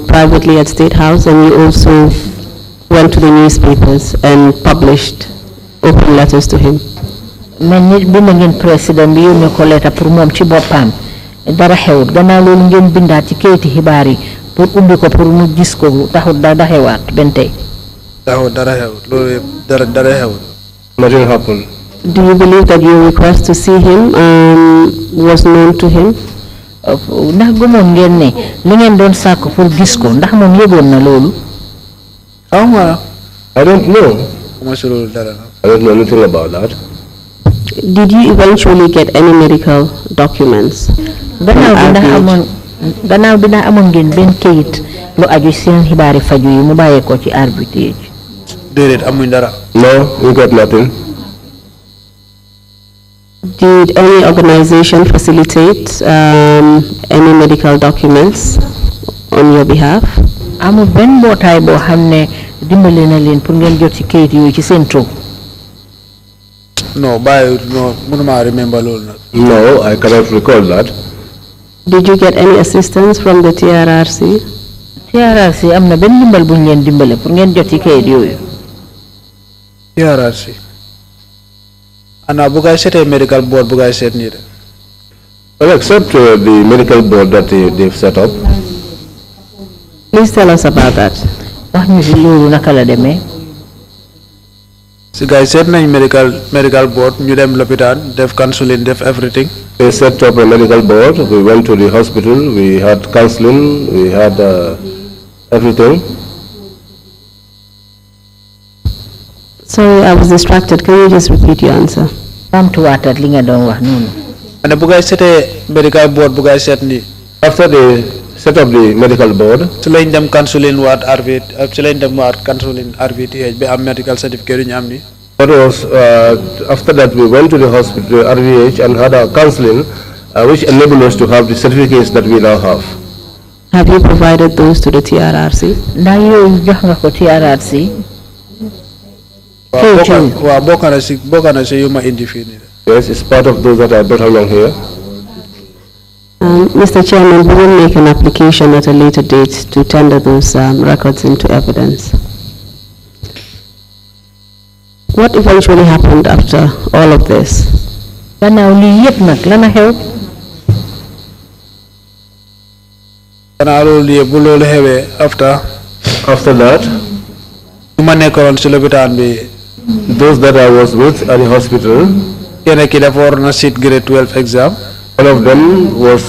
privately at State House, and you also went to the newspapers and published open letters to him. man nit bind ngeen président bi yónnee ko lettre pour moom ci boppam dara xewut gannaaw loolu ngeen bindaat ci kayiti xibaar yi pour ubbi ko pour mu gis ko taxut dara xewaat benn tey. taxut dara xewut loolu dara xewut. Nothing happened. Do you believe that your request to see him was known to him? ndax gëmoon ngeen ne li ngeen doon sàkk pour gis ko ndax moom yëgoon na loolu. I don't know. I don't know anything about that. Did you eventually get any medical documents? gannaaw bi ndax amoon ngeen benn kayit lu aju seen xibaari faju yi mu bàyyeekoo ci arbitrage. déedéet amuñ dara. No, we got nothing. Did any organization facilitate any medical documents on your behalf? amul benn mbootaay boo xam ne dimbale na leen pour ngeen jot ci kayit yooyu ci seen tur. No, mënuma remember loolu nag. No, I cannot recall that. Did you get any assistance from the TRRC? TRRC am na benn dimbal bu ñu leen dimbale pour ngeen jot ci kayit yooyu. TRRC. Ana bu ngay seetee medical board bu ngay seet nii de. Well, except the medical board that they've set up. Please tell us about that. wax ñu si loolu naka la demee. si guys set nañ medical board ñu dem lopitaan def counseling def everything. They set up a medical board. We went to the hospital. We had counseling. We had everything. Sorry, I was distracted. Can you just repeat your answer? Come to what at linga don wax nonu. And bu guys setee medical board bu guys set ni. After they set up the medical board, ci lañ dem counseling waat RVT ci lañ dem waat counseling RVTH ba am medical certificate ñu am ni. That was after that we went to the hospital RVH and had our counseling, which enabled us to have the certificates that we now have. Have you provided those to the TRRC? Ndax yow jox nga ko TRRC? Waaw bokk na si yu ma indi fii nii. Yes, it's part of those that I brought along here. Mr. Chairman, we will make an application at a later date to tender those records into evidence. What eventually happened after all of this? Gannaaw lii yëpp nag lana xew. Gannaaw loolu yëpp bu loolu xewee After that, ñu ma nekkoon si lopitaan bi. those that I was with at the hospital, kenn ki dafa waroon a sit grade 12 exam. one of them was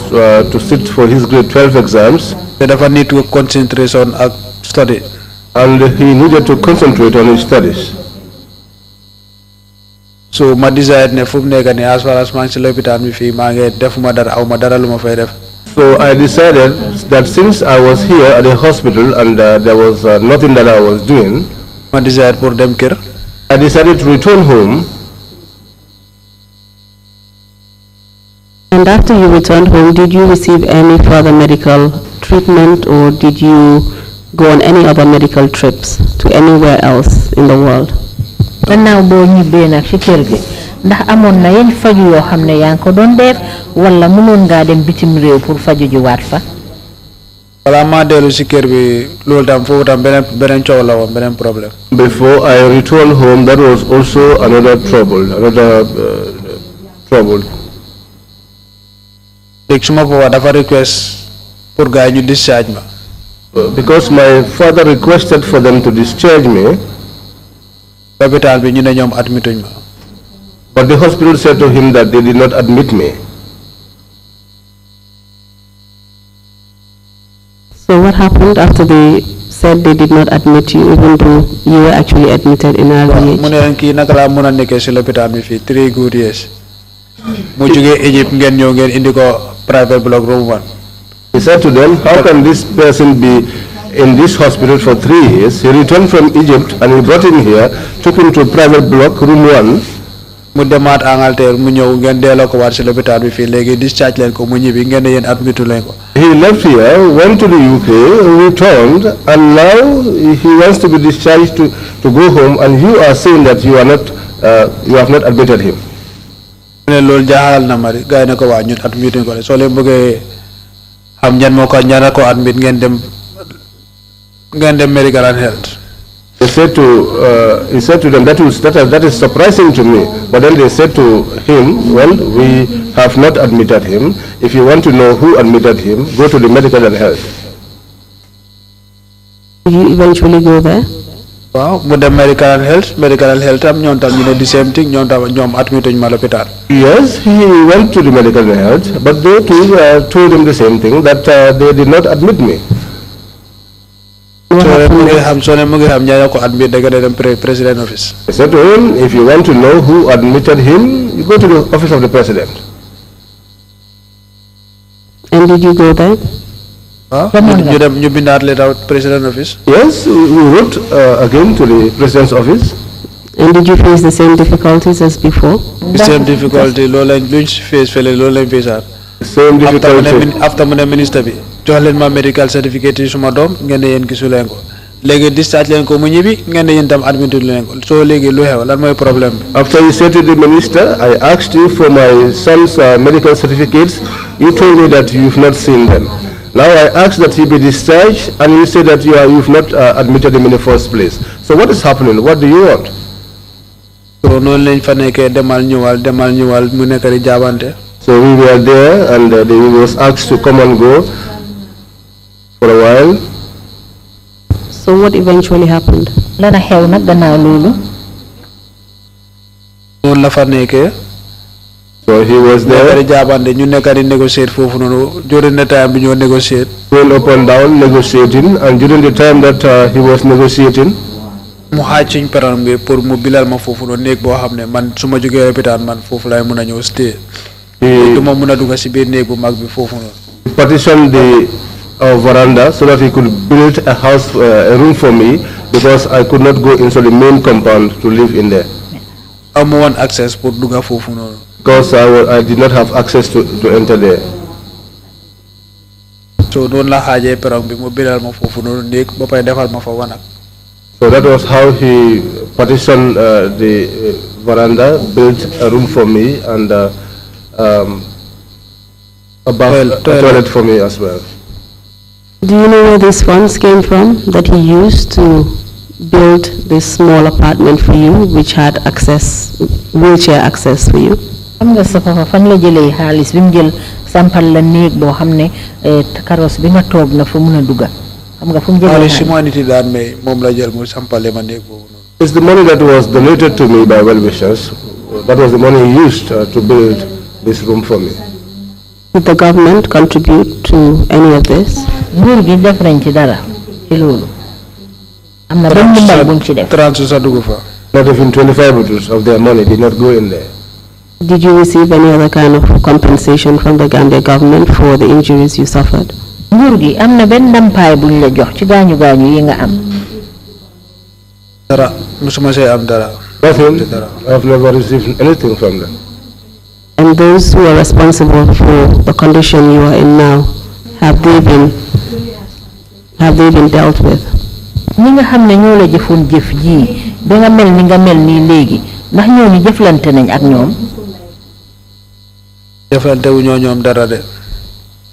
to sit for his grade 12 exams. te dafa need to concentration ak study. And he needed to concentrate on his studies. So ma decide ne fu mu nekk nii as far as maa ngi si lopitaan bi fii maa ngi defuma dara aw ma dara lu ma fay def. So I decided that since I was here at the hospital and there was nothing that I was doing, ma decide pour dem kër. I decided to return home. And after you returned home, did you receive any further medical treatment or did you go on any other medical trips to anywhere else in the world? Gannaaw boo ñibbee nag ci kër gi ndax amoon na yenn faju yoo xam ne yaa ngi ko doon def wala mënoon ngaa dem bitim réew pour faju ji waat fa. Balaa maa dellu si kër bi loolu tam foofu tam beneen coow la woon beneen problème. Before I returned home, that was also another trouble, léegi suma papa dafa request pour gars yi ñu discharge ma. Because my father requested for them to discharge me, lopitaan bi ñu ne ñoom admituñ ma. but the hospital said to him that they did not admit me. So what happened after they said they did not admit you even though you were actually admitted in mu RVH? ne leen kii naka laa mën a nekkee si lopitaan bi fii 3 good years. mu jógee Egypte ngeen ñëw ngeen indi ko private block room 1. He said to them, how can this person be in this hospital for 3 years? He returned from Egypt and he brought him here, took him to private block room 1. mu demaat Angleterre mu ñëw ngeen delloo ko waat si lopitaan bi fii léegi discharge leen ko mu ñibbi ngeen ne yéen admitu leen ko. He left here, went to the UK, returned, and now he wants to be discharged to go home, and you are saying that you are not, you have not admitted him. ne loolu jaaxal na ma de gars yi ne ko waa ñun admit ko de soo leen bëggee xam ñan moo ko ñana ko admit ngeen dem medical and health. He said to them, that is surprising to me. But then they said to him, well, we have not admitted him. If you want to know who admitted him, go to the medical and health. Did you eventually go there? Wow, mu dem medical and health tam ñoom tam ñu ne the same thing ñoom tam ñoom admituñ ma lopitaan. Yes, he went to the medical and health, but they too told him the same thing, that they did not admit me. soo ne mu ngi xam ñaa ko admit da nga dem president office. I said to him, if you want to know who admitted him, you go to the office of the president. And did you go there? ñu dem ñu bindaat letter president office. Yes, we wrote again to the president's office. And did you face the same difficulties as before? The same difficulty loolu lañ luñ face fële loolu lañ faceaat. Same difficulty. After mu ne ministre bi jox leen ma medical certificate yi suma doom ngeen ne yéen gisu leen ko léegi discharge leen ko mu ñibbi ngeen ne yéen tam admit leen ko soo léegi lu xew lan mooy problème bi. After you said to the minister, I asked you for my son's medical certificates. You told me that you've not seen them. Now I asked that he be discharged, and you say that you've not admitted him in the first place. So what is happening? What do you want? So noonu lañ fa nekkee demal ñëwal mu nekk di jaabante. So we were there, and he was asked to come and go for a while. So what eventually happened? Lana xew nag gannaaw loolu. noonu la fa nekkee. So he was there. jaabande ñu nekk di negotiate foofu noonu during the time bi ñoo negotiate. Going up and down, negotiating, and during the time that he was negotiating, mu xaaj suñ peron bi pour mu bilal ma foofu noonu néeg boo xam ne man su ma jógee lopitaan man foofu lay mun a ñëw stay. du ma mun a dugg si biir néeg bu mag bi foofu noonu. He partitioned the veranda so that he could build a house, a room for me, because I could not go into the main compound to live in there. amu woon access pour dugg foofu noonu. Because I did not have access to enter there. So noonu la xaajee peron bi mu bilal ma foofu noonu néeg ba pare defal ma fa wanak. So that was how he partitioned the veranda, built a room for me, and a toilet for me as well. Do you know where these funds came from that he used to build this small apartment for you, which had access, wheelchair access for you? xam nga sa papa fan la jëlee xaalis bi mu jël sampal la néeg boo xam ne karos bi nga toog na fa mun a dugga xam nga fu mu jëlee xaalis si ma nit yi daan may moom la jël mu sampale ma néeg boobu noonu. It's the money that was donated to me by well-wishers. That was the money he used to build this room for me. Did the government contribute to any of this? nguur gi def nañ ci dara ci loolu am na benn ndimbal buñ ci def. tranche sa dugg fa. Not even 25 of their money did not go in there. Did you receive any other kind of compensation from the Gambia government for the injuries you suffered? nguur gi am na benn ndàmpaay buñ la jox ci gaañu gaañu yi nga am. dara musuma see am dara. Nothing. I've never received anything from them. And those who are responsible for the condition you are in now, have they been dealt with? ñi nga xam ne ñoo la jëfoon jëf ji ba nga mel ni nga mel nii léegi ndax ñooñu jëflante nañ ak ñoom. jëflante wu ñoom dara de.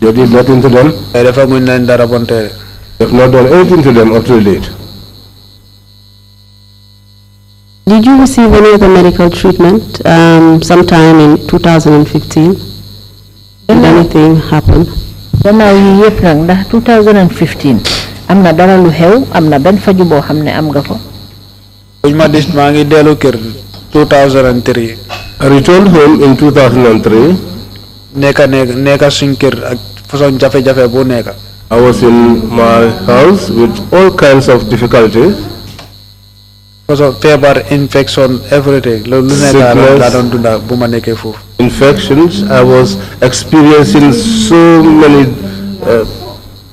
You did nothing to them? ay dafa muñ leen dara bonte. You have not done anything to them up to date. Did you receive any other medical treatment sometime in 2015? Did anything happen? gannaaw yi yëpp nag ndax 2015 am na dara lu xew am na benn faju boo xam ne am nga ko. buñ ma dis maa ngi dellu kër 2003. I returned home in 2003. nekka suñ kër ak façon jafe-jafe bu nekka. I was in my house with all kinds of difficulties. façon feebar infection everything loolu lu nekka laa doon dunda bu ma nekkee foofu. Infections. I was experiencing so many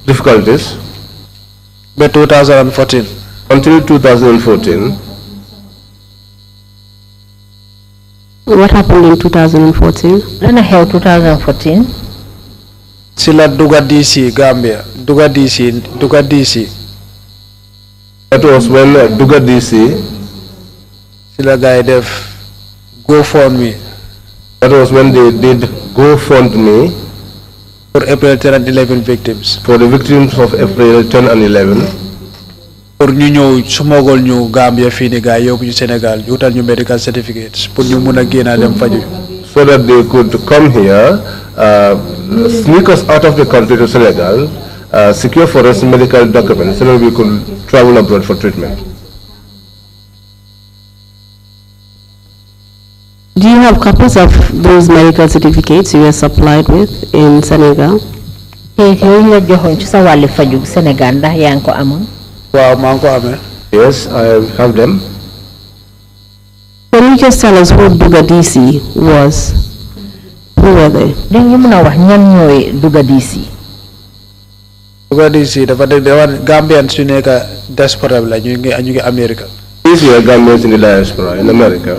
difficulties. By 2014. Until 2014. What happened in 2014? Lana xew 2014. si la duga DC Gambia duga DC. That was when Duga DC. si la guy def GoFundMe. That was when they did GoFundMe. For April 10 and 11 victims. For the victims of April 10 and 11. Pour ñu ñëw smuggle ñu Gambia fii ni gars yóbbu ñu Sénégal ñu utal ñu medical certificates pour ñu mun a génn dem faju. So that they could come here, sneak us out of the country to Senegal, secure for us medical documents so that we could travel abroad for treatment. Do you have copies of those medical certificates you were supplied with in Senegal? kayit yooyu la joxoon ci sa wàlli faju Sénégal ndax yaa ngi ko amoon. waaw maa ngi ko amee. Yes, I have them. Can you just tell us who Duga DC was? Who were they? dañu mën a wax ñan ñooy Duga DC. Duga DC dafa Gambian su nekk diaspora bi la ñu ngi America. These were Gambians in the diaspora in America.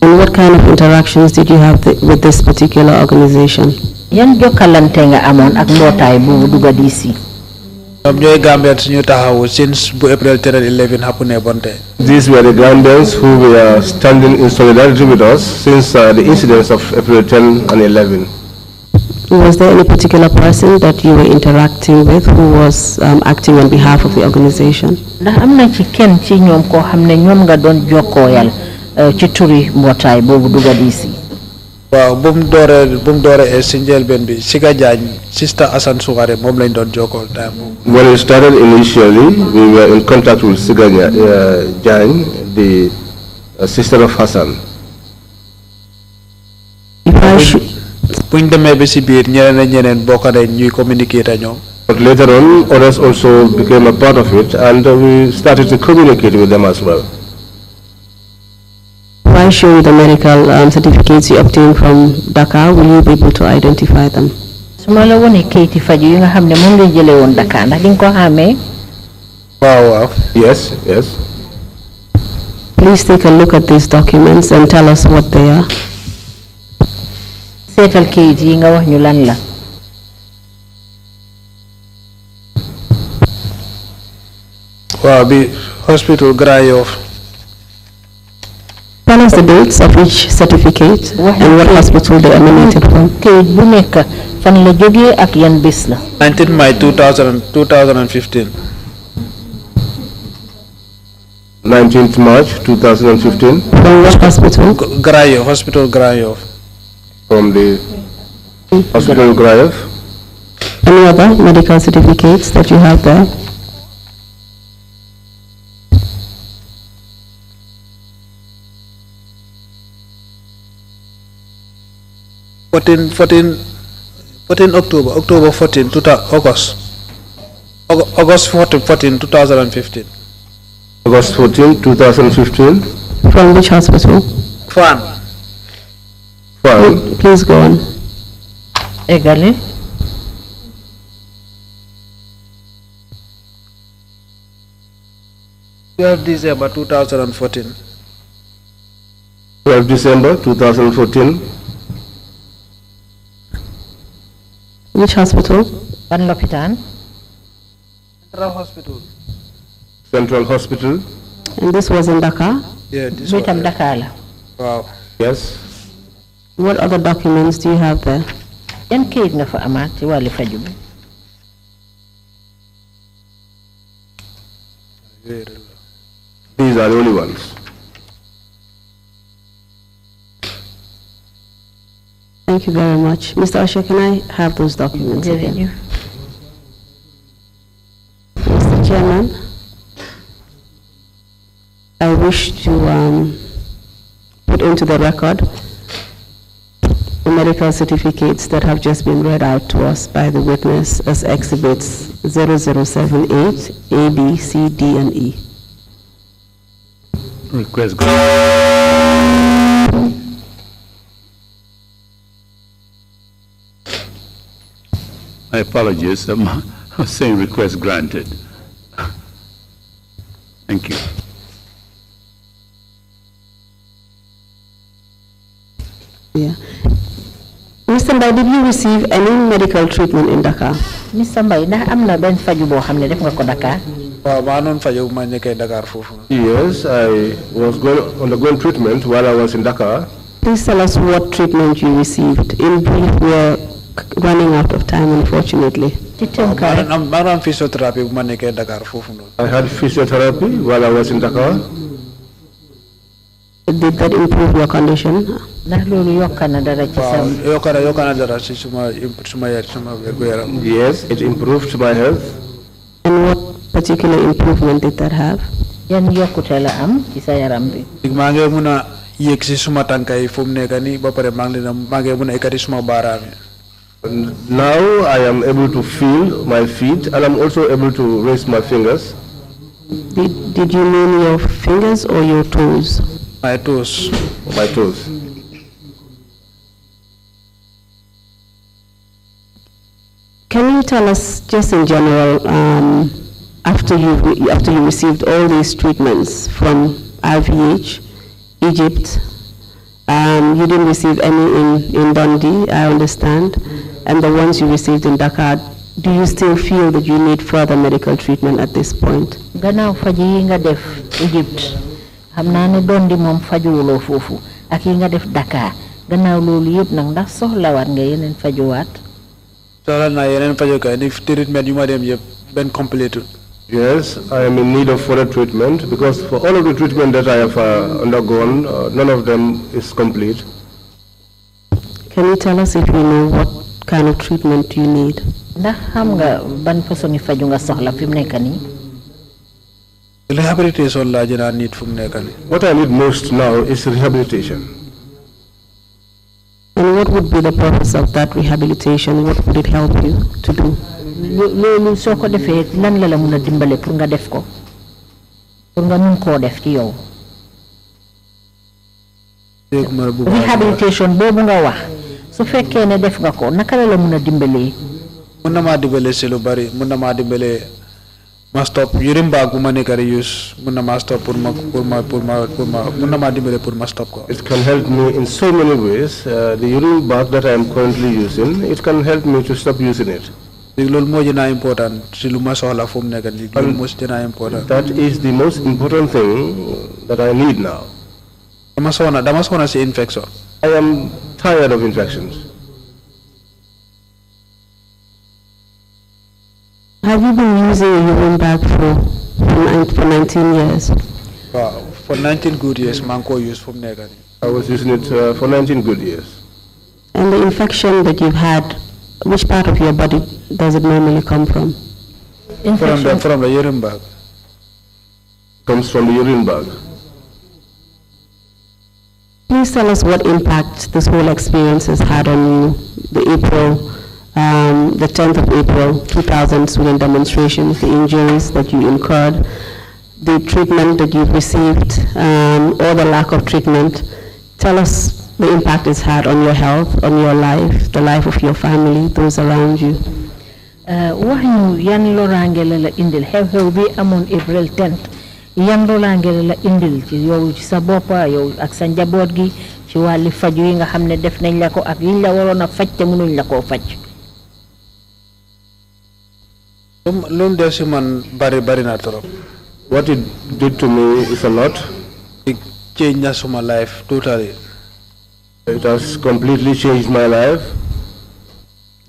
And what kind of interactions did you have with this particular organization? yan jokkalante nga amoon ak mbootaay bu Duga DC. ñoom ñooy Gambians ñu taxawu since bu April 10 and 11 happened bonte. These were the Gambians who were standing in solidarity with us since the incidents of April 10 and 11. Was there any particular person that you were interacting with who was acting on behalf of the organization? ndax am na ci kenn ci ñoom koo xam ne ñoom nga doon jokkooyal ci turi mbootaay boobu Duga DC. waaw bu mu dooree si njëlbeen bi Siga Diagne sister Assane Souare moom lañ doon jokkool time boobu. When it started initially, we were in contact with Siga Diagne, the a sister of Hassan. If I should, buñ demee ba si biir ñeneen ak ñeneen bokk nañ ñuy communicate ak ñoom. But later on, others also became a part of it, and we started to communicate with them as well. if I show you the medical certificates you obtained from Dakar, will you be able to identify them? Suma la wone kayiti faju yi nga xam ne moom lañ jëlee woon Dakar ndax di nga ko xàmmee. Wow. Yes, yes. Please take a look at these documents and tell us what they are. Seetal kayit yi nga wax ñu lan la. Wow, be hospital Grayof. Tell us the dates of each certificate and what hospital they emanated from. Kayit bu nekk fan la jógee ak yan bés la. 19 May 2015. 19th March 2015, From what hospital? Grayof, Hospital Grayof. from the Hospital Graev. Any other medical certificates that you have there? October 14, August 14, 2015. August 14, 2015. From which hospital? Fan. Fine. Please go on. Egale. December 2014. 12 December 2014. Which hospital? Ban lopitaan. Central Hospital. Central Hospital. And this was in Dakar? Yeah, this Bu one. itam Dakar la. Wow. Yes. What other documents do you have there? Yan kayit nga fa amaat ci wàllu faju bi. These are the only ones. Thank you very much. Mr. Usher, can I have those documents again? Jërëjëf. Mr. Chairman, I wish to put into the record the medical certificates that have just been read out to us by the witness as exhibits 0078, A, B, C, D, and E. Request. My apologies. I was saying request granted. Thank you. Yeah. Mr. Mbai, did you receive any medical treatment in Dakar? Mr. Mbaye ndax am na benn faju boo xam ne def nga ko Dakar. Wow, maa noon fajo bu ma nekkee Dakar foofu. Yes, I was undergoing treatment while I was in Dakar. Please tell us what treatment you received. In brief, we're running out of time, unfortunately. Ci tënk rek. maa doon physiotherapy bu ma nekkee Dakar foofu noonu. I had physiotherapy while I was in Dakar. Did that improve your condition? Ndax loolu yokk na dara ci sa. Waaw yokk na dara ci suma wér-gu-yaram. Yes, it improved my health. And what particular improvement did that have? Yan yokkute la am ci sa yaram bi. maa ngi mun a yéeg si suma tànka yi fu mu nekk nii ba pare maa ngi mun a ekkati suma baaraam yi. Now I am able to feel my feet, and I'm also able to raise my fingers. Did you mean your fingers or your toes? My toes. My toes. Can you tell us, just in general, after you received all these treatments from IVH, Egypt, you didn't receive any in Dundee, I understand, and the ones you received in Dakar, do you still feel that you need further medical treatment at this point? Gannaaw faju yi nga def Egypt xam naa ne Dundee moom fajuwuloo foofu ak yi nga def Dakar gannaaw loolu yëpp nag ndax soxlawaat nga yeneen fajuwaat. soxla naa yeneen fajukaay ni treatment yu ma dem yëpp benn complete. Yes, I am in need of further treatment because for all of the treatment that I have undergone, none of them is complete. Can you tell us if you know what kind of treatment you need? Ndax xam nga ban façon faju nga soxla fi mu nekk nii. Rehabilitation la jina need fu mu nekk nii. What I need most now is rehabilitation. And what would be the purpose of that rehabilitation? What would it help you to do? loolu soo ko defee lan la mun a dimbale pour nga def ko pour nga mun koo def ci yow. Rehabilitation boobu nga wax su fekkee ne def nga ko naka la mun a dimbalee. Mun na maa dimbale si lu bari mun na maa dimbale ma stop urine bag bu ma nekk di use mun na maa stop mun na maa dimbale pour ma stop ko. It can help me in so many ways. The urine bag that I am currently using, it can help me to stop using it. loolu moo gën a important si lu ma soxla fu mu nekk nii loolu moo gën a important. That is the most important thing that I need now. dama soxna si infection. I am tired of infections. Have you been using a urine bag for 19 years? Wow, for 19 good years maa ngi ko use fu mu nekk nii. I was using it for 19 good years. And the infection that you've had, which part of your body does it normally come from? From the urine bag. Comes from the urine bag. Please tell us what impact this whole experience has had on you. The 10th of April 2000 student demonstrations, the injuries that you incurred, the treatment that you've received, or the lack of treatment. Tell us the impact it's had on your health, on your life, the life of your family, those around you. wax ñu yan loraange la indil xew-xew bi amoon April 10th yan loraange la indil ci yow ci sa bopp yow ak sa njaboot gi ci wàlli faju yi nga xam ne def nañ la ko ak yiñ la waroon a faj te mënuñ la koo faj. Loolu def si man bari na trop. What it did to me is a lot. It changed my life totally. It has completely changed my life.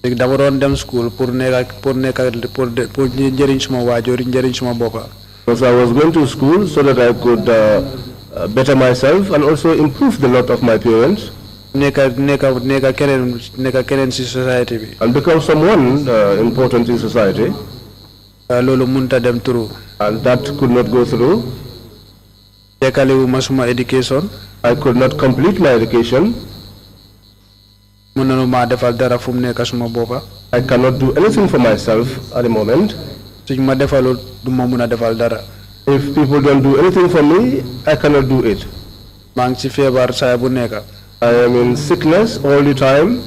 Dama doon dem school pour njëriñ suma waajur njëriñ suma boppa. Because I was going to school so that I could better myself and also improve the lot of my parents. Nekka keneen si society bi. And become someone important in society. Loolu munta dem through. And that could not go through. Jekkaliwuma suma education. I could not complete my education. I cannot do anything for myself at the moment. If people don't do anything for me, I cannot do it. I am in sickness all the time.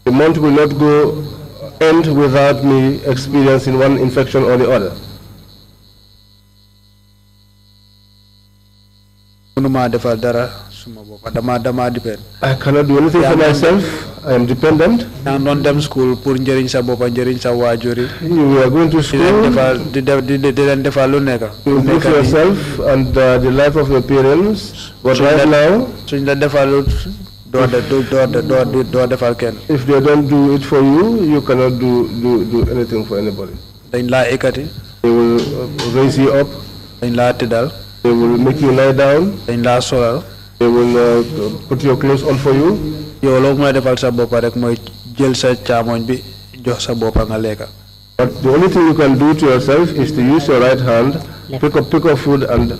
The month will not end without me experiencing one infection or the other. I cannot do anything for myself. I am dependent. You were going to school. You improve yourself and the life of your parents. But right now, if they don't do it for you, you cannot do anything for anybody. They will raise you up. They will make you lie down. They will put your clothes on for you. But the only thing you can do to yourself is to use your right hand, pick up food and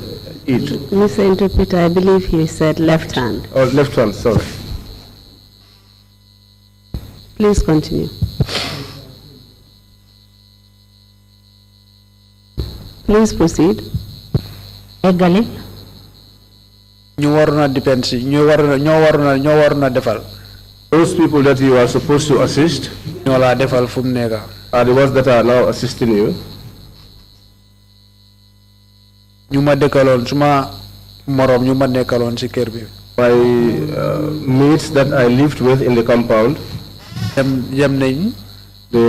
eat. Mr. Interpreter, I believe he said left hand. Oh, left hand, sorry. Please continue. Please proceed. Eggali. Those people that you are supposed to assist are the ones that are now assisting you. My mates that I lived with in the compound, they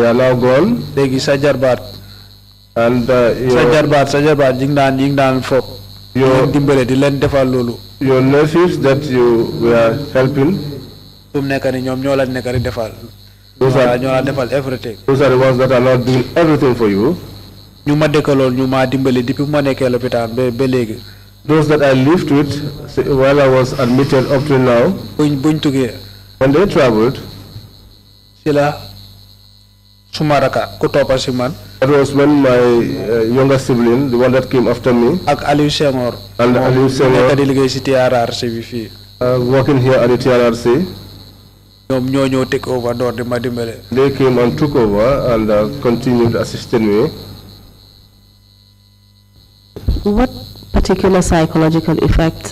are now gone. And your nephews that you were helping, those are the ones that are not doing everything for you. Those that I lived with while I was admitted up till now, when they traveled, Sumaraka ku toppa si man. That was when my younger sibling, the one that came after me, ak Aliou Senghor. and Aliou Senghor, nekk di liggéey si TRRC bi fii. working here at the TRRC. ñoom ñoo ñëw take over door di ma dimbale. They came and took over and continued assisting me. What particular psychological effect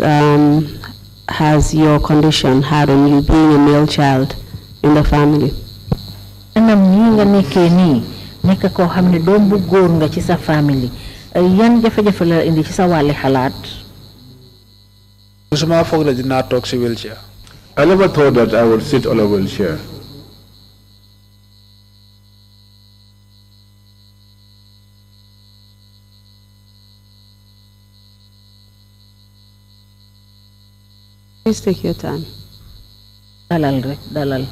has your condition had on you being a male child in the family? Anam nii nga nekkee nii nekk koo xam ne doom bu góor nga ci sa famille yan jafe-jafe la indi ci sa wàlli xalaat. musuma foog ne dinaa toog si wheelchair. I never thought that I would sit on a wheelchair. Please take your time. Dalal rek dalal.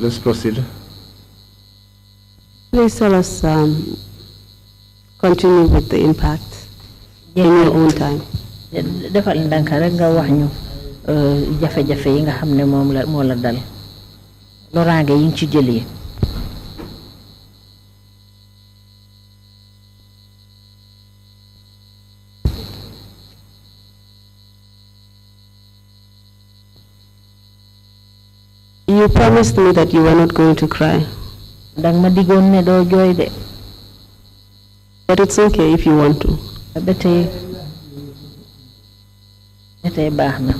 Let's proceed. Please tell us, continue with the impact in your own time. Defal ndànk rek nga wax ñu jafe-jafe yi nga xam ne moo la dal loraange yi nga ci jëlee. You promised me that you were not going to cry. Dang ma digoon ne doo jooy de. But it's okay if you want to. ba tey baax na.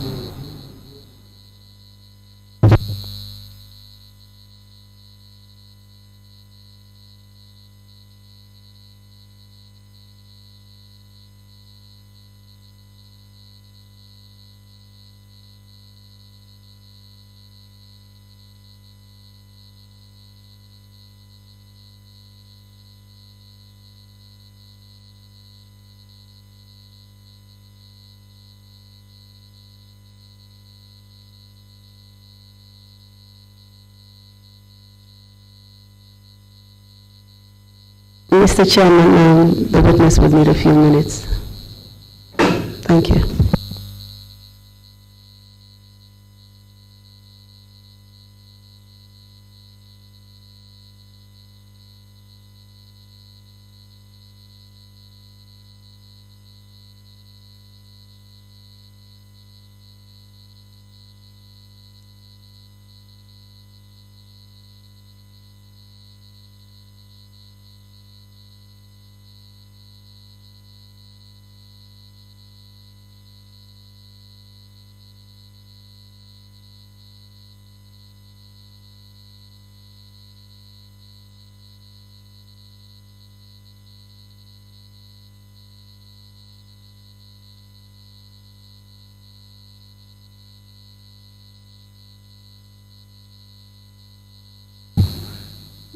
Mr. Chairman, the witness will need a few minutes. Thank you.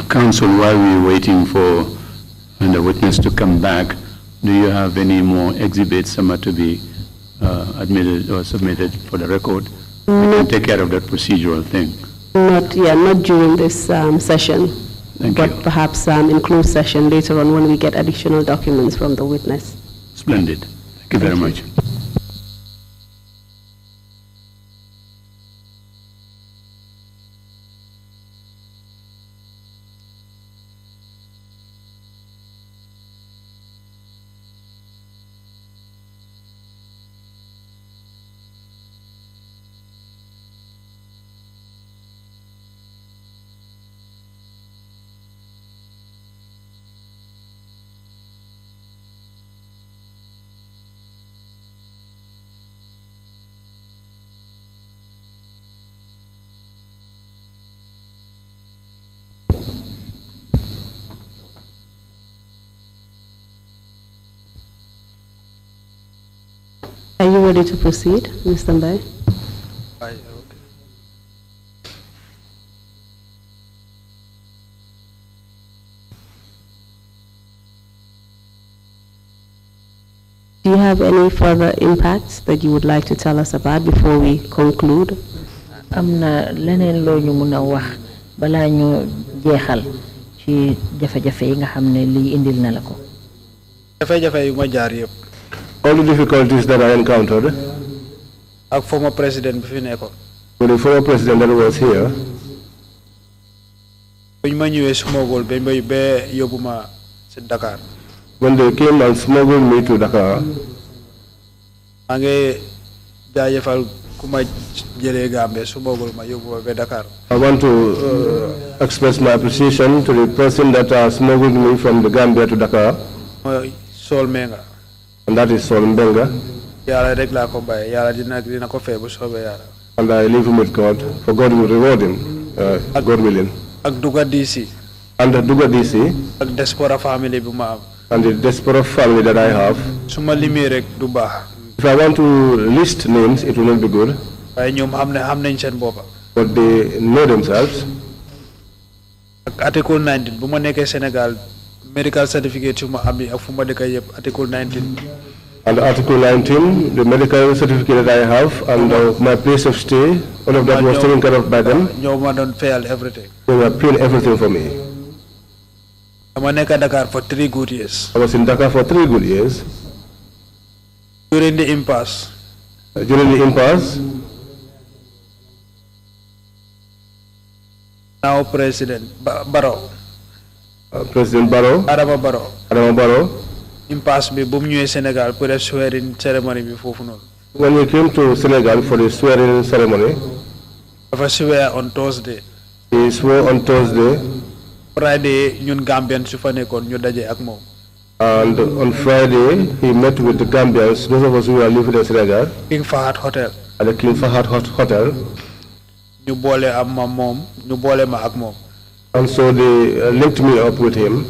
Counsel, while we're waiting for the witness to come back, do you have any more exhibits to be admitted or submitted for the record? We can take care of that procedural thing. Not during this session. Thank you. But perhaps in closed session later on when we get additional documents from the witness. Splendid. Thank you very much. Are you ready to proceed, Mr. MBAYE? Do you have any further impacts that you would like to tell us about before we conclude? am na leneen loo ñu mun a wax balaa ñu jeexal ci jafe-jafe yi nga xam ne lii indil na la ko. jafe-jafe yu ma jaar yëpp. All the difficulties that I encountered ak former president bi fi nekkoon. with the former president that was here, buñ ma ñëwee smuggle ba yóbbu ma si Dakar. when they came and smuggled me to Dakar, maa ngi jaajëfal ku ma jëlee Gambie smuggle ma yóbbu ma ba Dakar. I want to express my appreciation to the person that smuggled me from the Gambia to Dakar, mooy Sol Menga. and that is Sol Mbenga, yàlla rek laa ko bàyyi yàlla dina ko fay bu soobee yàlla. and I leave him with God, for God will reward him, God willing. ak Duga DC. And the Duga DC, ak Diaspora family bi ma am. and the Diaspora family that I have, su ma limee rek du baax. if I want to list names, it will not be good, waaye ñoom xam nañ seen boppa. but they know themselves. ak article 19 bu ma nekkee Sénégal medical certificate yu ma am yi ak fu ma dëkk yëpp article 19. And Article 19, the medical certificate that I have, and my place of stay, all of that was taken care of by them. ñoo ma doon fayal everything. They were paying everything for me. dama nekk Dakar for 3 good years. I was in Dakar for 3 good years. During the impasse. During the impasse, now President Barrow. President Barrow, Adama Barrow. Adama Barrow, impasse bi bu mu ñëwee Sénégal pour def swearing ceremony bi foofu noonu. when he came to Senegal for the swearing ceremony, dafa swear on Thursday. he swore on Thursday, Friday ñun Gambian su fa nekkoon ñu daje ak moom. and on Friday he met with the Gambians, those of us who were living in Senegal, King Fahad Hotel. at the King Fahad Hotel, ñu boole am ma moom ñu boole ma ak moom. and so they linked me up with him,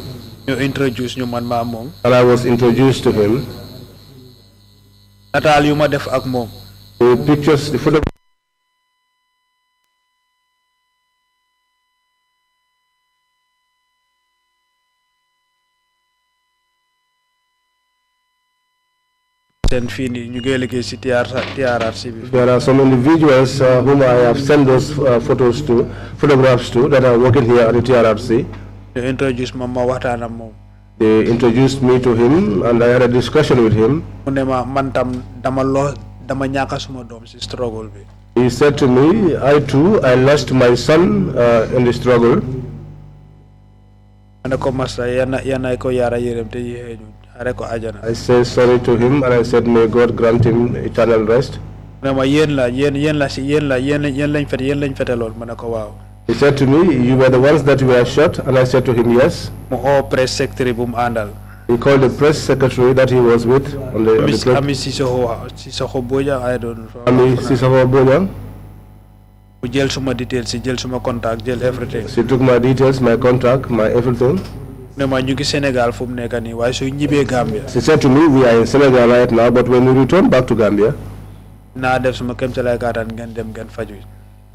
ñu introduce ñu man ma moom. and I was introduced to him. nataal yu ma def ak moom. The pictures, the photo. seen fii nii ñu ngi liggéey si TRRC bi. There are some individuals whom I have sent those photographs to that are working here at the TRRC. ñu introduce ma waxtaan ak moom. They introduced me to him, and I had a discussion with him. mu ne ma man tam dama ñàkk suma doom si struggle bi. He said to me, I too, I lost my son in the struggle. ma ne ko Massa yana ko yaara yërëm te yéexee ñu xare ko ajana. I said sorry to him, and I said, may God grant him eternal rest. mu ne ma yéen lañ fete lool ma ne ko waaw. He said to me, you were the ones that were shot, and I said to him, yes. mu oo press secretary bu mu àndal. He called the press secretary that he was with on the Ami Sissoko Boja, I don't know. Ami Sissoko Boja. mu jël suma details jël suma contact jël everything. She took my details, my contact, my everything. ne ma ñu ngi Sénégal fu mu nekk nii waaye su ñibbee Gambia. She said to me, we are in Senegal right now, but when we return back to Gambia, naa def suma kéemtalaay kàttan ngeen dem ngeen faju.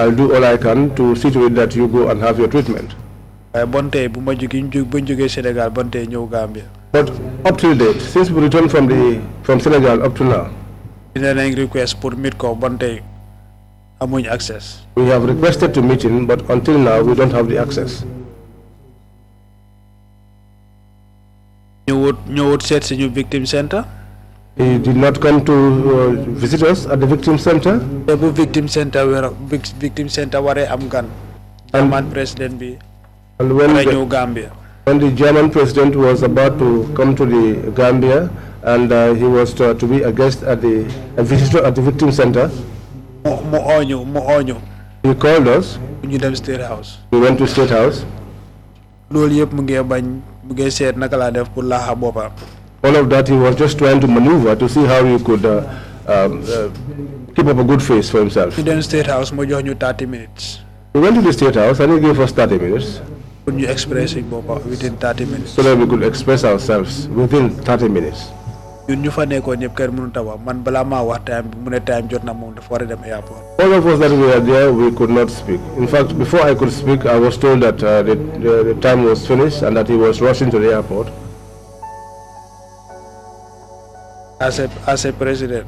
I'll do all I can to see to it that you go and have your treatment. waaye bon tey bu ma jógee Sénégal bon tey ñëw Gambia. But up till date, since we returned from Senegal up to now, dina nañ request pour meet ko bon tey amuñ access. we have requested to meet him, but until now we don't have the access. ñëwut seet si ñu victim center. He did not come to visit us at the victim center. te bu victim center waree am gan. German president bi. And ñëw Gambia. when the German president was about to come to the Gambia, and he was to be a guest at a visitor at the victim center, mu ooñu. he called us. ñu dem State House. We went to State House. loolu yëpp mu ngi seet naka laa def pour laaxa boppam. All of that, he was just trying to maneuver to see how he could keep up a good face for himself. ñu dem State House mu jox ñu 30 minutes. We went to the State House, and he gave us 30 minutes. pour ñu express suñ boppam within 30 minutes. So that we could express ourselves within 30 minutes. ñun ñu fa nekkoon ñëpp kenn mënut a wax man balaa maa wax time bi mu ne time jot na moom dafa war a dem airport. All of us that were there, we could not speak. In fact, before I could speak, I was told that the time was finished and that he was rushing to the airport. As a president.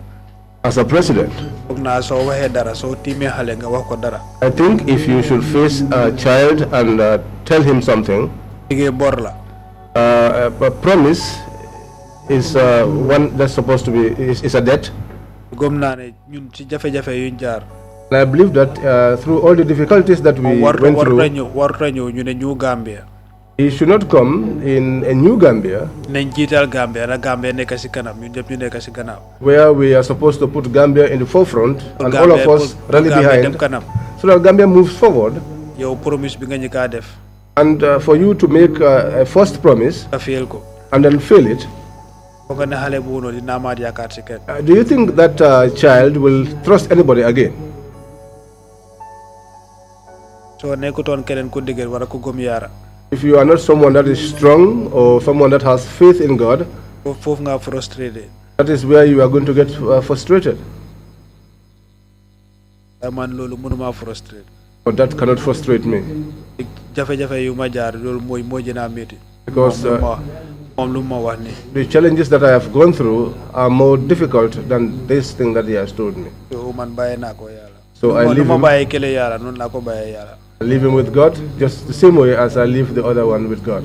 as a president. foog naa soo waxee dara soo tiimee xale nga wax ko dara. I think if you should face a child and tell him something, liggéey bor la. a promise is one that's supposed to be is a debt. gëm naa ne ñun ci jafe-jafe yuñ jaar. And I believe that through all the difficulties that we went through, warta ñëw ñu ne ñu Gambia. he should not come in a new Gambia. nañ jiital Gambia na Gambia nekk si kanam ñun ñëpp ñu nekk si gannaaw. Where we are supposed to put Gambia in the forefront and all of us rally behind, so that Gambia moves forward. yow promise bi nga ñu kaa def. And for you to make a first promise nga fail ko. and then fail it, foog nga ne xale bu noonu dina amaat yaakaar si kenn. do you think that child will trust anybody again? soo nekkutoon keneen ku dëgër wala ku gëm yaara. If you are not someone that is strong or someone that has faith in God, foofu nga frustrated. that is where you are going to get frustrated. man loolu mënuma frustrated. But that cannot frustrate me. jafe-jafe yu ma jaar loolu moo gën a métti. Because moom lu ma wax nii. the challenges that I have gone through are more difficult than this thing that he has told me. so man bàyyi naa ko yàlla. So I leave him. bàyyi kële yàlla noonu laa ko bàyyi yàlla. I leave him with God, just the same way as I leave the other one with God.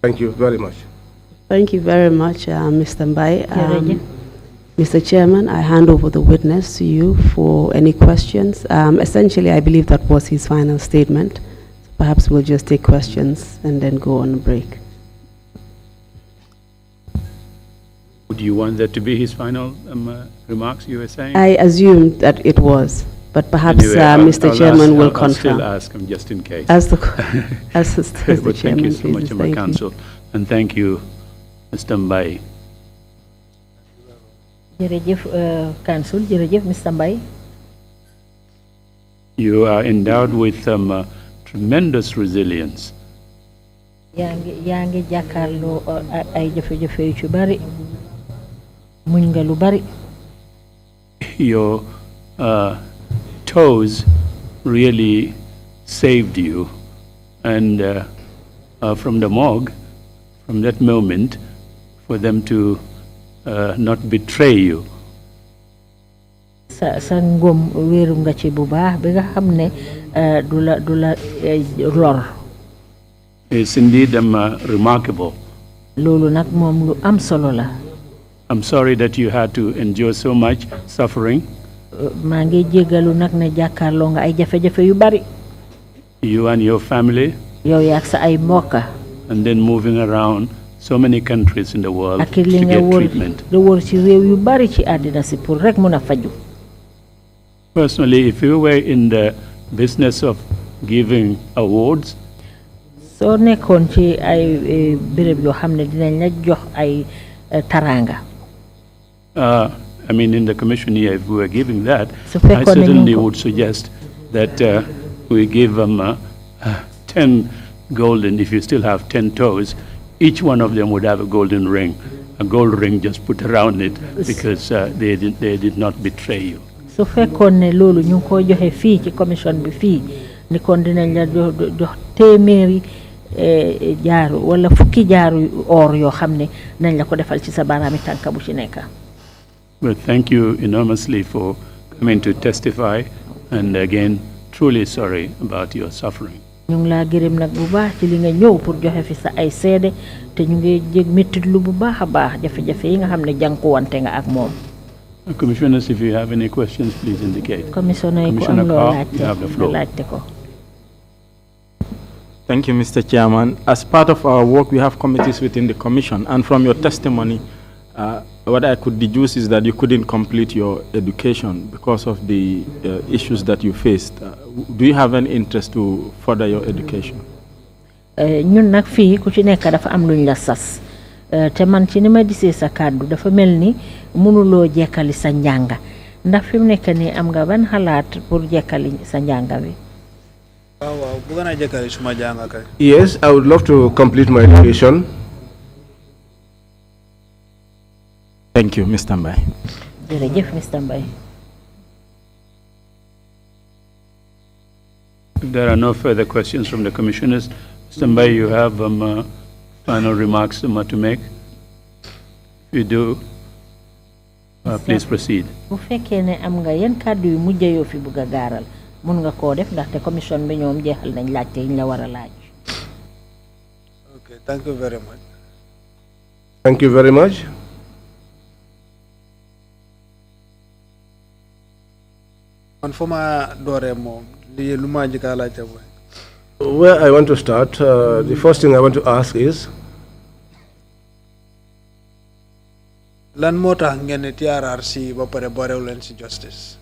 Thank you very much. Thank you very much, Mr. MBAYE. Mr. Chairman, I hand over the witness to you for any questions. Essentially, I believe that was his final statement. Perhaps we'll just take questions and then go on a break. Would you want that to be his final remarks, you were saying? I assumed that it was, but perhaps Anyway, Mr. Chairman will I'll still confirm. ask him just in case. As the Chairman, But thank you so much, please. my Thank you. counsel, and thank you, Mr. MBAYE. jërëjëf counsel jërëjëf Mr. MBAYE. You are endowed with tremendous resilience. yaa ngi jàkkaarloo ay jafe-jafe yu ci bari muñ nga lu bari. Your toes really saved you, and from the morgue, from that moment, for them to not betray you. sa ngom wéeru nga ci bu baax bi nga xam ne du la lor. It's indeed remarkable. loolu nag moom lu am solo la. I'm sorry that you had to endure so much suffering. maa ngi jéggalu nag ne jàkkaarloo nga ay jafe-jafe yu bari. You and your family. yow yaak sa ay mbokka. And then moving around so many countries in the world ak to li nga get treatment. wër ci réew yu bari ci àddina si pour rek mun a faju. Personally, if you were in the business of giving awards, soo nekkoon ci ay béréb yoo xam ne dinañ la jox ay taranga. I mean, in the commission here, if we were giving that, So I fekkoon ne certainly ñu ko- would suggest that we give them 10 golden, if you still have 10 toes, each one of them would have a golden ring, a gold ring just put around it, because they did not betray you. su fekkoon ne loolu ñu ngi ko joxe fii ci commission bi fii ni kon dinañ la jox téeméeri jaaru wala fukki jaaru or yoo xam ne nañ la ko defal ci sa baaraami tànka bu ci nekk. But thank you enormously for coming to testify, and again, truly sorry about your suffering. ñu ngi laa gërëm nag bu baax ci li nga ñëw pour joxe fi sa ay seede te ñu ngi jég méttit lu bu baax a baax jafe-jafe yi nga xam ne jànkuwante nga ak moom. Commissioners, if you have any questions, please indicate. commissioner yi ku Commissioner am loo Carr, you have the floor. laajte ko. Thank you, Mr. Chairman. As part of our work, we have committees within the commission, and from your testimony, what I could deduce is that you couldn't complete your education because of the issues that you faced. Do you have any interest to further your education? ñun nag fii ku ci nekk dafa am luñ la sas te man ci ni ma gisee sa kàddu dafa mel ni mënuloo jekkali sa njànga ndax fi mu nekk nii am nga ban xalaat pour jekkali sa njànga bi. waaw bëgg naa jekkali suma jàng kay. Yes, I would love to complete my education. Thank you, Mr. MBAYE. jërëjëf Mr. MBAYE. If there are no further questions from the commissioners, Mr. MBAYE, you have final remarks to make? If you do, please proceed. bu fekkee ne am nga yan kàddu yu mujj yoo fi bëgg a gaaral mun nga koo def ndaxte commission bi ñoom jeexal nañ laajte yi ñu la war a laaj. Okay, thank you very much. Thank you very much. Man fuma dore mom li luma jika laajte boy. Where I want to start, the first thing I want to ask is, Lan moo tax ngeen ne TRRC ba pare borew leen ci justice?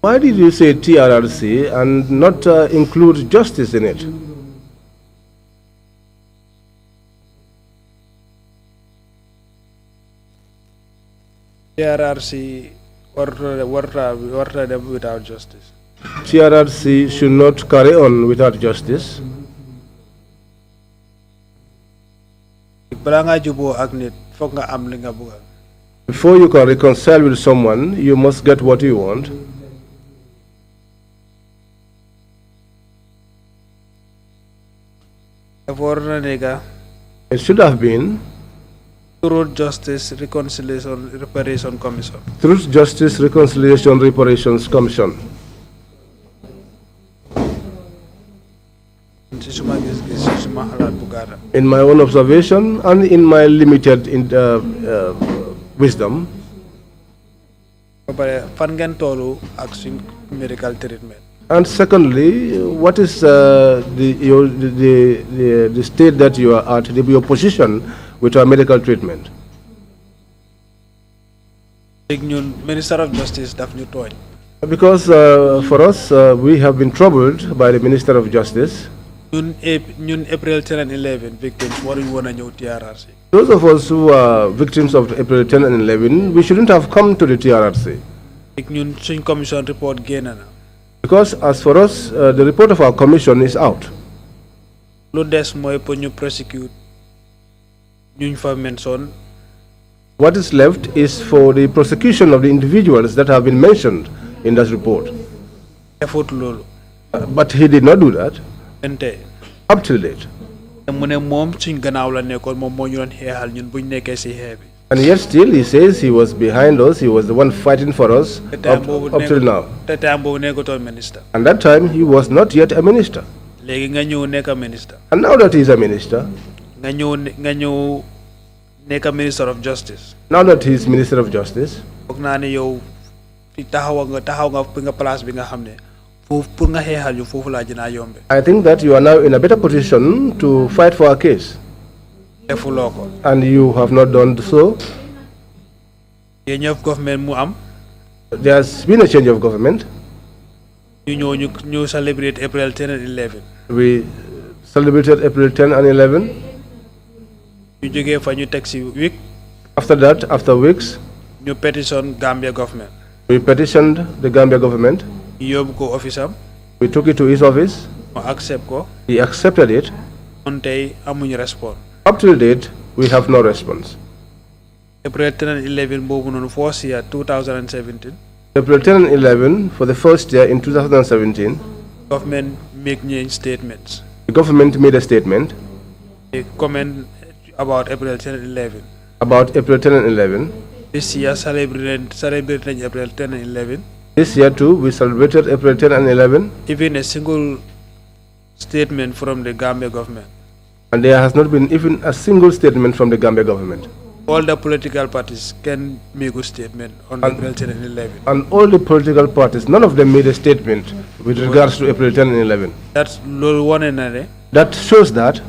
why did you say TRRC and not include justice in it? TRRC warta dem without justice. TRRC should not carry on without justice. Bala nga juboo ak nit foog nga am li nga bëgg. Before you can reconcile with someone, you must get what you want. It should have been Truth, Justice, Reconciliation, Reparation Commission. Truth, Justice, Reconciliation, Reparations Commission. In my own observation and in my limited wisdom, medical treatment. And secondly, what is the state that you are at, your position with our medical treatment? Minister of Justice Because for us, we have been troubled by the Minister of Justice. April 10 and 11 victims, what do you want to know TRRC? Those of us who are victims of April 10 and 11, we shouldn't have come to the TRRC. Commission report Because as for us, the report of our commission is out. Prosecute. What is left is for the prosecution of the individuals that have been mentioned in that report. But he did not do that. Up till date. And yet still he says he was behind us, he was the one fighting for us up till now. And that time he was not yet a minister. And now that he is a minister, Minister of Justice. Now that he is Minister of Justice, I think that you are now in a better position to fight for a case. And you have not done so. There has been a change of government. You celebrate April 10 and 11. We celebrated April 10 and 11. After that, after weeks, you petitioned Gambia government. We petitioned the Gambia government. We took it to his office. He accepted it. Up till date, we have no response. April 10 and 11 first year 2017. April 10 and 11 for the first year in 2017. Government make new statements. The government made a statement. A comment about April 10 and 11. About April 10 and 11. This year celebrating April 10 and 11. This year too, we celebrated April 10 and 11. Even a single statement from the Gambia government. And there has not been even a single statement from the Gambia government. All the political parties can make a statement on April 10 and 11. And all the political parties, none of them made a statement with regards to April 10 and 11. That's one another. That shows that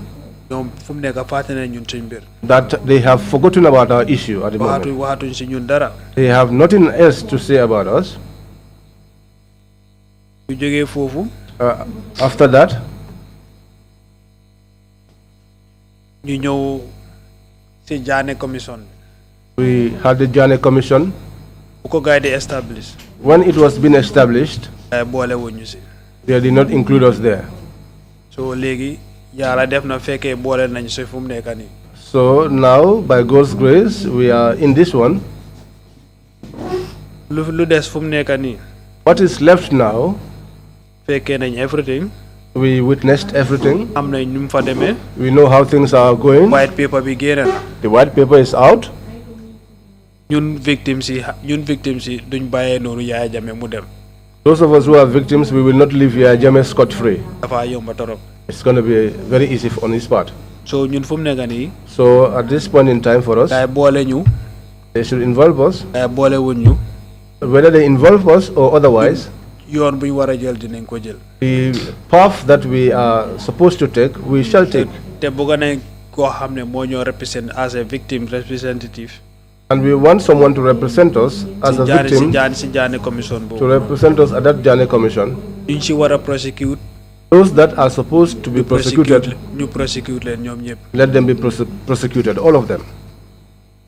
that they have forgotten about our issue at the moment. They have nothing else to say about us. After that, we had the Jane Commission. When it was being established, they did not include us there. So now, by God's grace, we are in this one. What is left now? Everything. We witnessed everything. We know how things are going. White paper began. The white paper is out. ñun victims yi duñ bàyyee noonu Yaya Jammeh mu dem. Those of us who are victims, we will not leave Yaya Jammeh scot-free. dafa yomba torop. It's going to be very easy on his part. So ñun fu mu nekk nii. So at this point in time for us, day boole ñu. they should involve us. day boole wuñ ñu. Whether they involve us or otherwise, yoon bu ñu war a jël dinañ ko jël. the path that we are supposed to take, we shall take. te bëgg nañ koo xam ne moo ñoo represent as a victim representative. And we want someone to represent us as a victim, si Jaane commission to boobu. represent us at that Jaane commission. ñu ci war a prosecute. Those that are supposed to be prosecuted, ñu prosecute leen ñoom ñëpp. let them be prosecuted, all of them.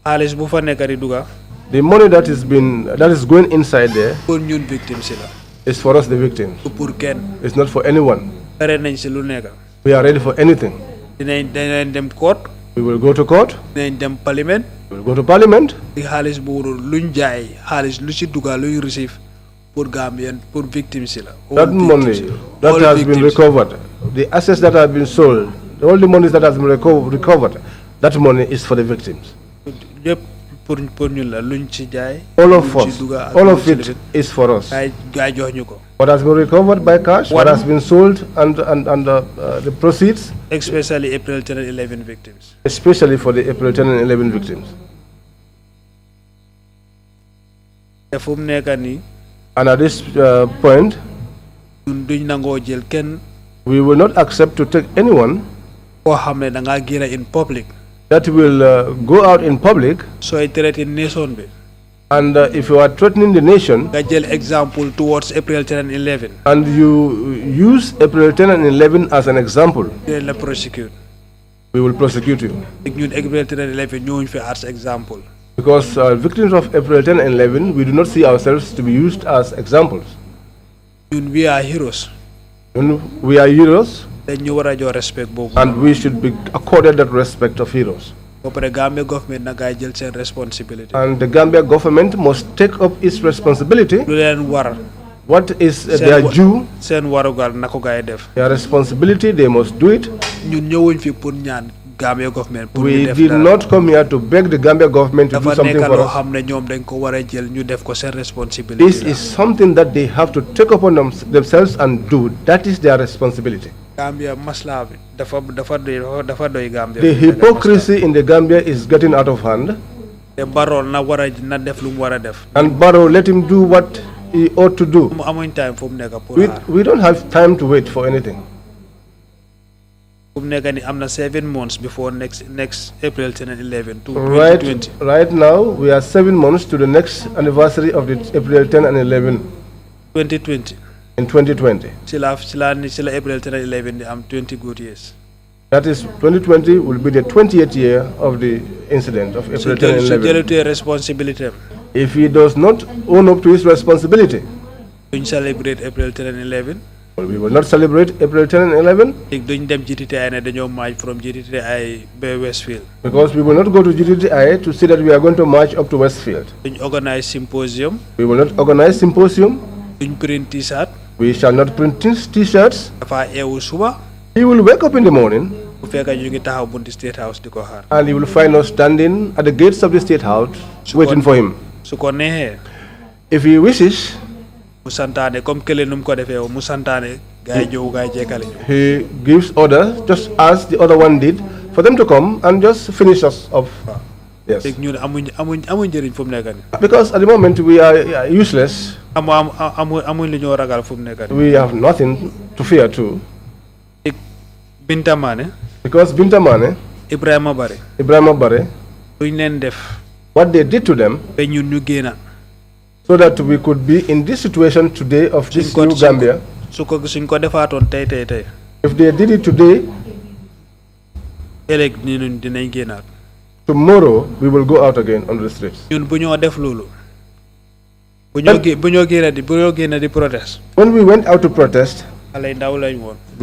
xaalis bu fa nekk di duga. The money that is going inside there pour ñun victime si la. is for us, the victims. pour kenn. It's not for anyone. pare nañ si lu nekk. We are ready for anything. dinañ dem court. We will go to court. dinañ dem parliament. We will go to parliament. di xaalis bu luñ jaay xaalis lu ci duga luñ receive pour Gambian pour victime si la. That money that has been recovered, the assets that have been sold, all the monies that has been recovered, that money is for the victims. yëpp pour ñun la luñ ci jaay. All of us, all of it is for us. gaay jox ñu ko. What has been recovered by cash, what has been sold, and the proceeds. Especially April 10 and 11 victims. Especially for the April 10 and 11 victims. And at this point, we will not accept to take anyone in public. That will go out in public. So I threaten nation. And if you are threatening the nation, example towards April 10 and 11, and you use April 10 and 11 as an example, we will prosecute you. April 10 and 11 as example. Because victims of April 10 and 11, we do not see ourselves to be used as examples. We are heroes. We are heroes. And we should be accorded that respect of heroes. The Gambia government responsibility. And the Gambia government must take up its responsibility. What is their due? Their responsibility, they must do it. We did not come here to beg the Gambia government to do something for us. This is something that they have to take upon themselves and do. That is their responsibility. The hypocrisy in the Gambia is getting out of hand. And Barrow, let him do what he ought to do. We don't have time to wait for anything. 7 months before next April 10 and 11 to 2020. Right now, we are 7 months to the next anniversary of the April 10 and 11. 2020. In 2020. April 10 and 11, I'm 20 good years. That is, 2020 will be the 20th year of the incident of April 10 and 11. So responsibility. If he does not own up to his responsibility, we celebrate April 10 and 11. Well, we will not celebrate April 10 and 11. From GTTI by Westfield. Because we will not go to GTTI to say that we are going to march up to Westfield. We organize symposium. We will not organize symposium. We print t-shirt. We shall not print t-shirts. He will wake up in the morning and he will find us standing at the gates of the State House waiting for him. If he wishes, he gives orders, just as the other one did, for them to come and just finish us off. Yes. Because at the moment we are useless. We have nothing to fear too. Because Bintamane, Ibrahim Bare, what they did to them, so that we could be in this situation today of this new Gambia. If they did it today, tomorrow we will go out again on the streets. When we went out to protest, we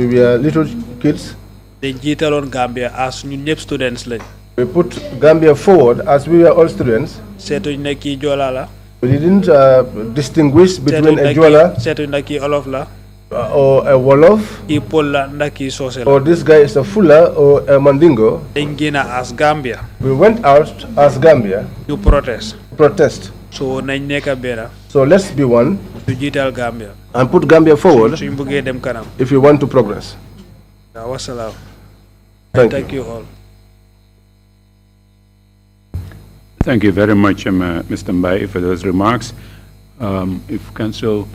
were little kids. We put Gambia forward as we were all students. We didn't distinguish between a Jola or a Wolof, or this guy is a Fula or a Mandingo. As Gambia. We went out as Gambia to protest. protest. So nañ nekk benn. So let's be one Ñu jiital Gambia. and put Gambia forward Suñ bëggee dem kanam. if you want to progress. Wassalam. Thank you. you all. Thank you very much, Mr. MBAYE, for those remarks. If Council,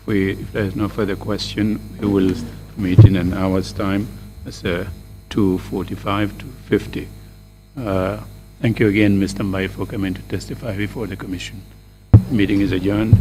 if there's no further question, we will meet in an hour's time. It's 2:45 to 50. Thank you again, Mr. MBAYE, for coming to testify before the Commission. Meeting is adjourned.